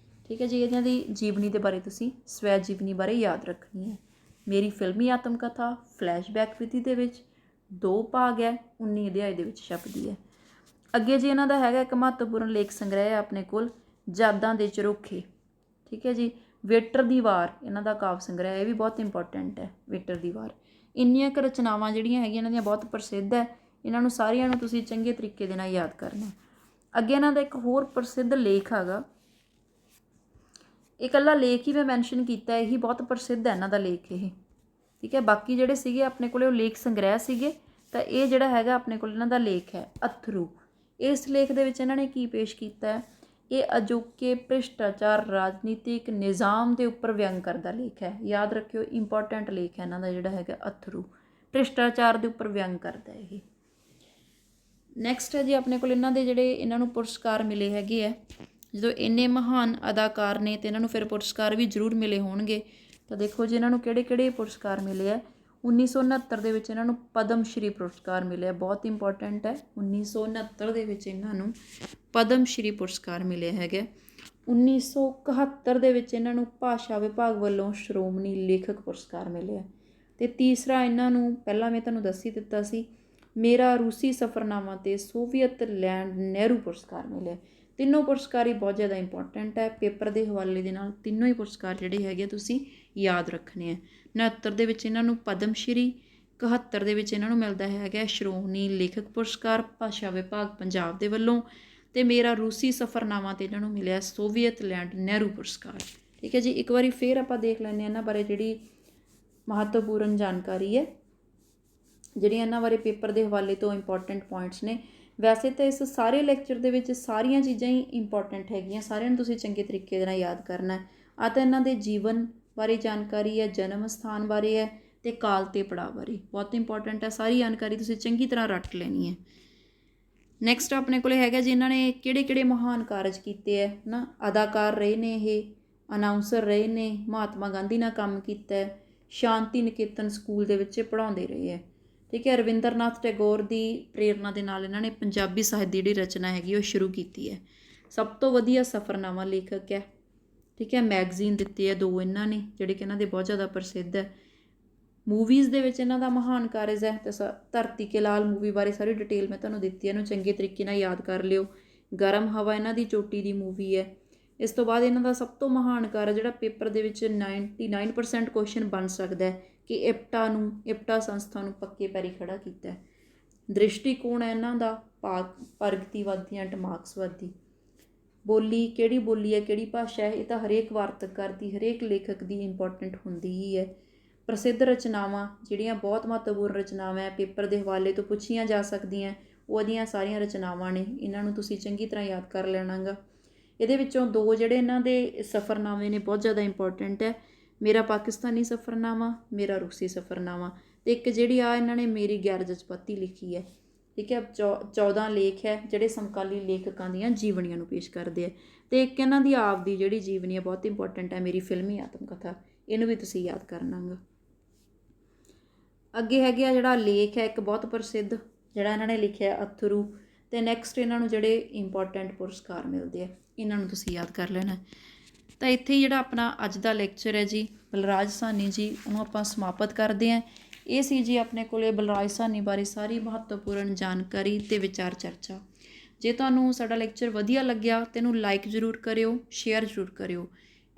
ਠੀਕ ਹੈ ਜੀ, ਇਹਨਾਂ ਦੀ ਜੀਵਨੀ ਦੇ ਬਾਰੇ ਤੁਸੀਂ ਸਵੈ ਜੀਵਨੀ ਬਾਰੇ ਯਾਦ ਰੱਖਣੀ ਹੈ। ਮੇਰੀ ਫਿਲਮੀ ਆਤਮ ਕਥਾ ਫਲੈਸ਼ਬੈਕ ਵਿਧੀ ਦੇ ਵਿੱਚ 2 ਭਾਗ ਹੈ, 19 ਅਧਿਆਏ ਦੇ ਵਿੱਚ ਛਪਦੀ ਹੈ। ਅੱਗੇ ਜੀ ਇਹਨਾਂ ਦਾ ਹੈਗਾ ਇੱਕ ਮਹੱਤਵਪੂਰਨ ਲੇਖ ਸੰਗ੍ਰਹਿ ਹੈ ਆਪਣੇ ਕੋਲ, ਯਾਦਾਂ ਦੇ ਝਰੋਖੇ। ਠੀਕ ਹੈ ਜੀ, ਵੇਟਰ ਦੀ ਵਾਰ ਇਹਨਾਂ ਦਾ ਕਾਵਿ ਸੰਗ੍ਰਹਿ, ਇਹ ਵੀ ਬਹੁਤ ਇੰਪੋਰਟੈਂਟ ਹੈ। ਵੇਟਰ ਦੀ ਵਾਰ, ਇੰਨੀਆਂ ਕੁ ਰਚਨਾਵਾਂ ਜਿਹੜੀਆਂ ਹੈਗੀਆਂ ਇਹਨਾਂ ਦੀਆਂ ਬਹੁਤ ਪ੍ਰਸਿੱਧ ਹੈ। ਇਹਨਾਂ ਨੂੰ ਸਾਰੀਆਂ ਨੂੰ ਤੁਸੀਂ ਚੰਗੇ ਤਰੀਕੇ ਦੇ ਨਾਲ ਯਾਦ ਕਰਨਾ। ਅੱਗੇ ਇਹਨਾਂ ਦਾ ਇੱਕ ਹੋਰ ਪ੍ਰਸਿੱਧ ਲੇਖ ਹੈਗਾ, ਇਕੱਲਾ ਲੇਖ ਹੀ ਮੈਂ ਮੈਂਸ਼ਨ ਕੀਤਾ, ਇਹੀ ਬਹੁਤ ਪ੍ਰਸਿੱਧ ਹੈ ਇਹਨਾਂ ਦਾ ਲੇਖ ਇਹ, ਠੀਕ ਹੈ। ਬਾਕੀ ਜਿਹੜੇ ਸੀਗੇ ਆਪਣੇ ਕੋਲ ਉਹ ਲੇਖ ਸੰਗ੍ਰਹਿ ਸੀਗੇ, ਤਾਂ ਇਹ ਜਿਹੜਾ ਹੈਗਾ ਆਪਣੇ ਕੋਲ ਇਹਨਾਂ ਦਾ ਲੇਖ ਹੈ ਅੱਥਰੂ। ਇਸ ਲੇਖ ਦੇ ਵਿੱਚ ਇਹਨਾਂ ਨੇ ਕੀ ਪੇਸ਼ ਕੀਤਾ ਹੈ, ਇਹ ਅਜੋਕੇ ਭ੍ਰਿਸ਼ਟਾਚਾਰ ਰਾਜਨੀਤਿਕ ਨਿਜ਼ਾਮ ਦੇ ਉੱਪਰ ਵਿਅੰਗ ਕਰਦਾ ਲੇਖ ਹੈ। ਯਾਦ ਰੱਖਿਓ, ਇੰਪੋਰਟੈਂਟ ਲੇਖ ਹੈ ਇਹਨਾਂ ਦਾ ਜਿਹੜਾ ਹੈਗਾ ਅੱਥਰੂ, ਭ੍ਰਿਸ਼ਟਾਚਾਰ ਦੇ ਉੱਪਰ ਵਿਅੰਗ ਕਰਦਾ ਇਹ। ਨੈਕਸਟ ਹੈ ਜੀ ਆਪਣੇ ਕੋਲ ਇਹਨਾਂ ਦੇ ਜਿਹੜੇ ਇਹਨਾਂ ਨੂੰ ਪੁਰਸਕਾਰ ਮਿਲੇ ਹੈਗੇ ਹੈ। ਜਦੋਂ ਇੰਨੇ ਮਹਾਨ ਅਦਾਕਾਰ ਨੇ ਤੇ ਇਹਨਾਂ ਨੂੰ ਫਿਰ ਪੁਰਸਕਾਰ ਵੀ ਜ਼ਰੂਰ ਮਿਲੇ ਹੋਣਗੇ। ਤਾਂ ਦੇਖੋ ਜੀ ਇਹਨਾਂ ਨੂੰ ਕਿਹੜੇ ਕਿਹੜੇ ਪੁਰਸਕਾਰ ਮਿਲੇ ਹੈ। 1969 ਦੇ ਵਿੱਚ ਇਹਨਾਂ ਨੂੰ ਪਦਮ ਸ਼੍ਰੀ ਪੁਰਸਕਾਰ ਮਿਲਿਆ, ਬਹੁਤ ਇੰਪੋਰਟੈਂਟ ਹੈ। 1969 ਦੇ ਵਿੱਚ ਇਹਨਾਂ ਨੂੰ ਪਦਮ ਸ਼੍ਰੀ ਪੁਰਸਕਾਰ ਮਿਲਿਆ ਹੈਗਾ। 1971 ਦੇ ਵਿੱਚ ਇਹਨਾਂ ਨੂੰ ਭਾਸ਼ਾ ਵਿਭਾਗ ਵੱਲੋਂ ਸ਼੍ਰੋਮਣੀ ਲੇਖਕ ਪੁਰਸਕਾਰ ਮਿਲਿਆ। ਅਤੇ ਤੀਸਰਾ ਇਹਨਾਂ ਨੂੰ ਪਹਿਲਾਂ ਮੈਂ ਤੁਹਾਨੂੰ ਦੱਸ ਹੀ ਦਿੱਤਾ ਸੀ, ਮੇਰਾ ਰੂਸੀ ਸਫ਼ਰਨਾਮਾ ਅਤੇ ਸੋਵੀਅਤ ਲੈਂਡ ਨਹਿਰੂ ਪੁਰਸਕਾਰ ਮਿਲਿਆ। ਤਿੰਨੋਂ ਪੁਰਸਕਾਰ ਹੀ ਬਹੁਤ ਜ਼ਿਆਦਾ ਇੰਪੋਰਟੈਂਟ ਹੈ। ਪੇਪਰ ਦੇ ਹਵਾਲੇ ਦੇ ਨਾਲ ਤਿੰਨੋਂ ਹੀ ਪੁਰਸਕਾਰ ਜਿਹੜੇ ਹੈਗੇ ਤੁਸੀਂ ਯਾਦ ਰੱਖਣੇ ਆ। 69 ਦੇ ਵਿੱਚ ਇਹਨਾਂ ਨੂੰ ਪਦਮ ਸ਼੍ਰੀ, 71 ਦੇ ਵਿੱਚ ਇਹਨਾਂ ਨੂੰ ਮਿਲਦਾ ਹੈਗਾ ਸ਼੍ਰੋਮਣੀ ਲੇਖਕ ਪੁਰਸਕਾਰ ਭਾਸ਼ਾ ਵਿਭਾਗ ਪੰਜਾਬ ਦੇ ਵੱਲੋਂ, ਅਤੇ ਮੇਰਾ ਰੂਸੀ ਸਫ਼ਰਨਾਮਾ 'ਤੇ ਇਹਨਾਂ ਨੂੰ ਮਿਲਿਆ ਸੋਵੀਅਤ ਲੈਂਡ ਨਹਿਰੂ ਪੁਰਸਕਾਰ। ਠੀਕ ਹੈ ਜੀ, ਇੱਕ ਵਾਰੀ ਫਿਰ ਆਪਾਂ ਦੇਖ ਲੈਂਦੇ ਹਾਂ ਇਹਨਾਂ ਬਾਰੇ ਜਿਹੜੀ ਮਹੱਤਵਪੂਰਨ ਜਾਣਕਾਰੀ ਹੈ, ਜਿਹੜੀਆਂ ਇਹਨਾਂ ਬਾਰੇ ਪੇਪਰ ਦੇ ਹਵਾਲੇ ਤੋਂ ਇੰਪੋਰਟੈਂਟ ਪੁਆਇੰਟਸ ਨੇ। ਵੈਸੇ ਤਾਂ ਇਸ ਸਾਰੇ ਲੈਕਚਰ ਦੇ ਵਿੱਚ ਸਾਰੀਆਂ ਚੀਜ਼ਾਂ ਹੀ ਇੰਪੋਰਟੈਂਟ ਹੈਗੀਆਂ, ਸਾਰਿਆਂ ਨੂੰ ਤੁਸੀਂ ਚੰਗੇ ਤਰੀਕੇ ਦੇ ਨਾਲ ਯਾਦ ਕਰਨਾ ਹੈ। ਆ ਤਾਂ ਇਹਨਾਂ ਦੇ ਜੀਵਨ ਬਾਰੇ ਜਾਣਕਾਰੀ ਹੈ, ਜਨਮ ਸਥਾਨ ਬਾਰੇ ਹੈ, ਅਤੇ ਕਾਲ ਅਤੇ ਪੜਾਅ ਬਾਰੇ ਬਹੁਤ ਇੰਪੋਰਟੈਂਟ ਹੈ। ਸਾਰੀ ਜਾਣਕਾਰੀ ਤੁਸੀਂ ਚੰਗੀ ਤਰ੍ਹਾਂ ਰੱਟ ਲੈਣੀ ਹੈ। ਨੈਕਸਟ ਆਪਣੇ ਕੋਲ ਹੈਗਾ ਜੀ ਇਹਨਾਂ ਨੇ ਕਿਹੜੇ ਕਿਹੜੇ ਮਹਾਨ ਕਾਰਜ ਕੀਤੇ ਹੈ ਨਾ। ਅਦਾਕਾਰ ਰਹੇ ਨੇ ਇਹ, ਅਨਾਊਂਸਰ ਰਹੇ ਨੇ, ਮਹਾਤਮਾ ਗਾਂਧੀ ਨਾਲ ਕੰਮ ਕੀਤਾ ਹੈ, ਸ਼ਾਂਤੀ ਨਿਕੇਤਨ ਸਕੂਲ ਦੇ ਵਿੱਚ ਪੜ੍ਹਾਉਂਦੇ ਰਹੇ ਹੈ। ਠੀਕ ਹੈ, ਰਵਿੰਦਰ ਨਾਥ ਟੈਗੋਰ ਦੀ ਪ੍ਰੇਰਨਾ ਦੇ ਨਾਲ ਇਹਨਾਂ ਨੇ ਪੰਜਾਬੀ ਸਾਹਿਤ ਦੀ ਜਿਹੜੀ ਰਚਨਾ ਹੈਗੀ ਉਹ ਸ਼ੁਰੂ ਕੀਤੀ ਹੈ। ਸਭ ਤੋਂ ਵਧੀਆ ਸਫ਼ਰਨਾਮਾ ਲੇਖਕ ਹੈ। ਠੀਕ ਹੈ, ਮੈਗਜ਼ੀਨ ਦਿੱਤੀ ਹੈ 2 ਇਹਨਾਂ ਨੇ, ਜਿਹੜੇ ਕਿ ਇਹਨਾਂ ਦੇ ਬਹੁਤ ਜ਼ਿਆਦਾ ਪ੍ਰਸਿੱਧ ਹੈ। ਮੂਵੀਜ਼ ਦੇ ਵਿੱਚ ਇਹਨਾਂ ਦਾ ਮਹਾਨ ਕਾਰਜ ਹੈ, ਅਤੇ ਧਰਤੀ ਕੇ ਲਾਲ ਮੂਵੀ ਬਾਰੇ ਸਾਰੀ ਡਿਟੇਲ ਮੈਂ ਤੁਹਾਨੂੰ ਦਿੱਤੀ ਹੈ, ਇਹਨੂੰ ਚੰਗੇ ਤਰੀਕੇ ਨਾਲ ਯਾਦ ਕਰ ਲਿਓ। ਗਰਮ ਹਵਾ ਇਹਨਾਂ ਦੀ ਚੋਟੀ ਦੀ ਮੂਵੀ ਹੈ। ਇਸ ਤੋਂ ਬਾਅਦ ਇਹਨਾਂ ਦਾ ਸਭ ਤੋਂ ਮਹਾਨ ਕਾਰਜ ਜਿਹੜਾ ਪੇਪਰ ਦੇ ਵਿੱਚ 99% ਕੁਐਸਚਨ ਬਣ ਸਕਦਾ ਹੈ ਕਿ ਇਪਟਾ ਸੰਸਥਾ ਨੂੰ ਪੱਕੇ ਪੈਰੀ ਖੜਾ ਕੀਤਾ ਹੈ। ਦ੍ਰਿਸ਼ਟੀਕੋਣ ਹੈ ਇਹਨਾਂ ਦਾ ਪ੍ਰਗਤੀਵਾਦੀ ਐਂਡ ਮਾਰਕਸਵਾਦੀ। ਬੋਲੀ ਕਿਹੜੀ ਬੋਲੀ ਹੈ, ਕਿਹੜੀ ਭਾਸ਼ਾ ਹੈ, ਇਹ ਤਾਂ ਹਰੇਕ ਵਾਰਤਕਕਾਰ ਦੀ, ਹਰੇਕ ਲੇਖਕ ਦੀ ਇੰਪੋਰਟੈਂਟ ਹੁੰਦੀ ਹੀ ਹੈ। ਪ੍ਰਸਿੱਧ ਰਚਨਾਵਾਂ ਜਿਹੜੀਆਂ ਬਹੁਤ ਮਹੱਤਵਪੂਰਨ ਰਚਨਾਵਾਂ ਹੈ, ਪੇਪਰ ਦੇ ਹਵਾਲੇ ਤੋਂ ਪੁੱਛੀਆਂ ਜਾ ਸਕਦੀਆਂ, ਉਹਦੀਆਂ ਸਾਰੀਆਂ ਰਚਨਾਵਾਂ ਨੇ। ਇਹਨਾਂ ਨੂੰ ਤੁਸੀਂ ਚੰਗੀ ਤਰ੍ਹਾਂ ਯਾਦ ਕਰ ਲੈਣਾ ਗਾ। ਇਹਦੇ ਵਿੱਚੋਂ 2 ਜਿਹੜੇ ਇਹਨਾਂ ਦੇ ਸਫ਼ਰਨਾਮੇ ਨੇ ਬਹੁਤ ਜ਼ਿਆਦਾ ਇੰਪੋਰਟੈਂਟ ਹੈ, ਮੇਰਾ ਪਾਕਿਸਤਾਨੀ ਸਫ਼ਰਨਾਮਾ, ਮੇਰਾ ਰੂਸੀ ਸਫ਼ਰਨਾਮਾ, ਅਤੇ ਇੱਕ ਜਿਹੜੀ ਆ ਇਹਨਾਂ ਨੇ ਮੇਰੀ ਗੈਰ ਜਜ਼ਬਾਤੀ ਲਿਖੀ ਹੈ। ਠੀਕ ਹੈ, 14 ਲੇਖ ਹੈ ਜਿਹੜੇ ਸਮਕਾਲੀ ਲੇਖਕਾਂ ਦੀਆਂ ਜੀਵਨੀਆਂ ਨੂੰ ਪੇਸ਼ ਕਰਦੇ ਹੈ, ਅਤੇ ਇੱਕ ਇਹਨਾਂ ਦੀ ਆਪ ਦੀ ਜਿਹੜੀ ਜੀਵਨੀ ਹੈ ਬਹੁਤ ਇੰਪੋਰਟੈਂਟ ਹੈ, ਮੇਰੀ ਫਿਲਮੀ ਆਤਮ ਕਥਾ। ਇਹਨੂੰ ਵੀ ਤੁਸੀਂ ਯਾਦ ਕਰਨਾ ਗਾ। ਅੱਗੇ ਹੈਗੇ ਆ ਜਿਹੜਾ ਲੇਖ ਹੈ ਇੱਕ ਬਹੁਤ ਪ੍ਰਸਿੱਧ ਜਿਹੜਾ ਇਹਨਾਂ ਨੇ ਲਿਖਿਆ ਅੱਥਰੂ, ਅਤੇ ਨੈਕਸਟ ਇਹਨਾਂ ਨੂੰ ਜਿਹੜੇ ਇੰਪੋਰਟੈਂਟ ਪੁਰਸਕਾਰ ਮਿਲਦੇ ਆ, ਇਹਨਾਂ ਨੂੰ ਤੁਸੀਂ ਯਾਦ ਕਰ ਲੈਣਾ। ਤਾਂ ਇੱਥੇ ਹੀ ਜਿਹੜਾ ਆਪਣਾ ਅੱਜ ਦਾ ਲੈਕਚਰ ਹੈ ਜੀ ਬਲਰਾਜ ਸਾਹਨੀ ਜੀ, ਉਹਨੂੰ ਆਪਾਂ ਸਮਾਪਤ ਕਰਦੇ ਹਾਂ। ਇਹ ਸੀ ਜੀ ਆਪਣੇ ਕੋਲ ਬਲਰਾਜ ਸਾਹਨੀ ਬਾਰੇ ਸਾਰੀ ਮਹੱਤਵਪੂਰਨ ਜਾਣਕਾਰੀ ਅਤੇ ਵਿਚਾਰ ਚਰਚਾ। ਜੇ ਤੁਹਾਨੂੰ ਸਾਡਾ ਲੈਕਚਰ ਵਧੀਆ ਲੱਗਿਆ ਤਾਂ ਇਹਨੂੰ ਲਾਈਕ ਜ਼ਰੂਰ ਕਰਿਓ, ਸ਼ੇਅਰ ਜ਼ਰੂਰ ਕਰਿਓ।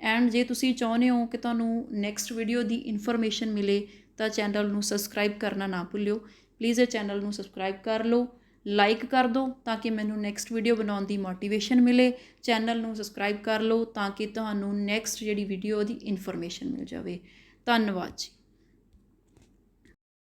ਐਂਡ ਜੇ ਤੁਸੀਂ ਚਾਹੁੰਦੇ ਹੋ ਕਿ ਤੁਹਾਨੂੰ ਨੈਕਸਟ ਵੀਡੀਓ ਦੀ ਇਨਫੋਰਮੇਸ਼ਨ ਮਿਲੇ ਤਾਂ ਚੈਨਲ ਨੂੰ ਸਬਸਕ੍ਰਾਈਬ ਕਰਨਾ ਨਾ ਭੁੱਲਿਓ। ਪਲੀਜ਼ ਇਹ ਚੈਨਲ ਨੂੰ ਸਬਸਕ੍ਰਾਈਬ ਕਰ ਲਓ, ਲਾਈਕ ਕਰ ਦਿਓ ਤਾਂ ਕਿ ਮੈਨੂੰ ਨੈਕਸਟ ਵੀਡੀਓ ਬਣਾਉਣ ਦੀ ਮੋਟੀਵੇਸ਼ਨ ਮਿਲੇ। ਚੈਨਲ ਨੂੰ ਸਬਸਕ੍ਰਾਈਬ ਕਰ ਲਓ ਤਾਂ ਕਿ ਤੁਹਾਨੂੰ ਨੈਕਸਟ ਜਿਹੜੀ ਵੀਡੀਓ ਦੀ ਇਨਫੋਰਮੇਸ਼ਨ ਮਿਲ ਜਾਵੇ। ਧੰਨਵਾਦ ਜੀ।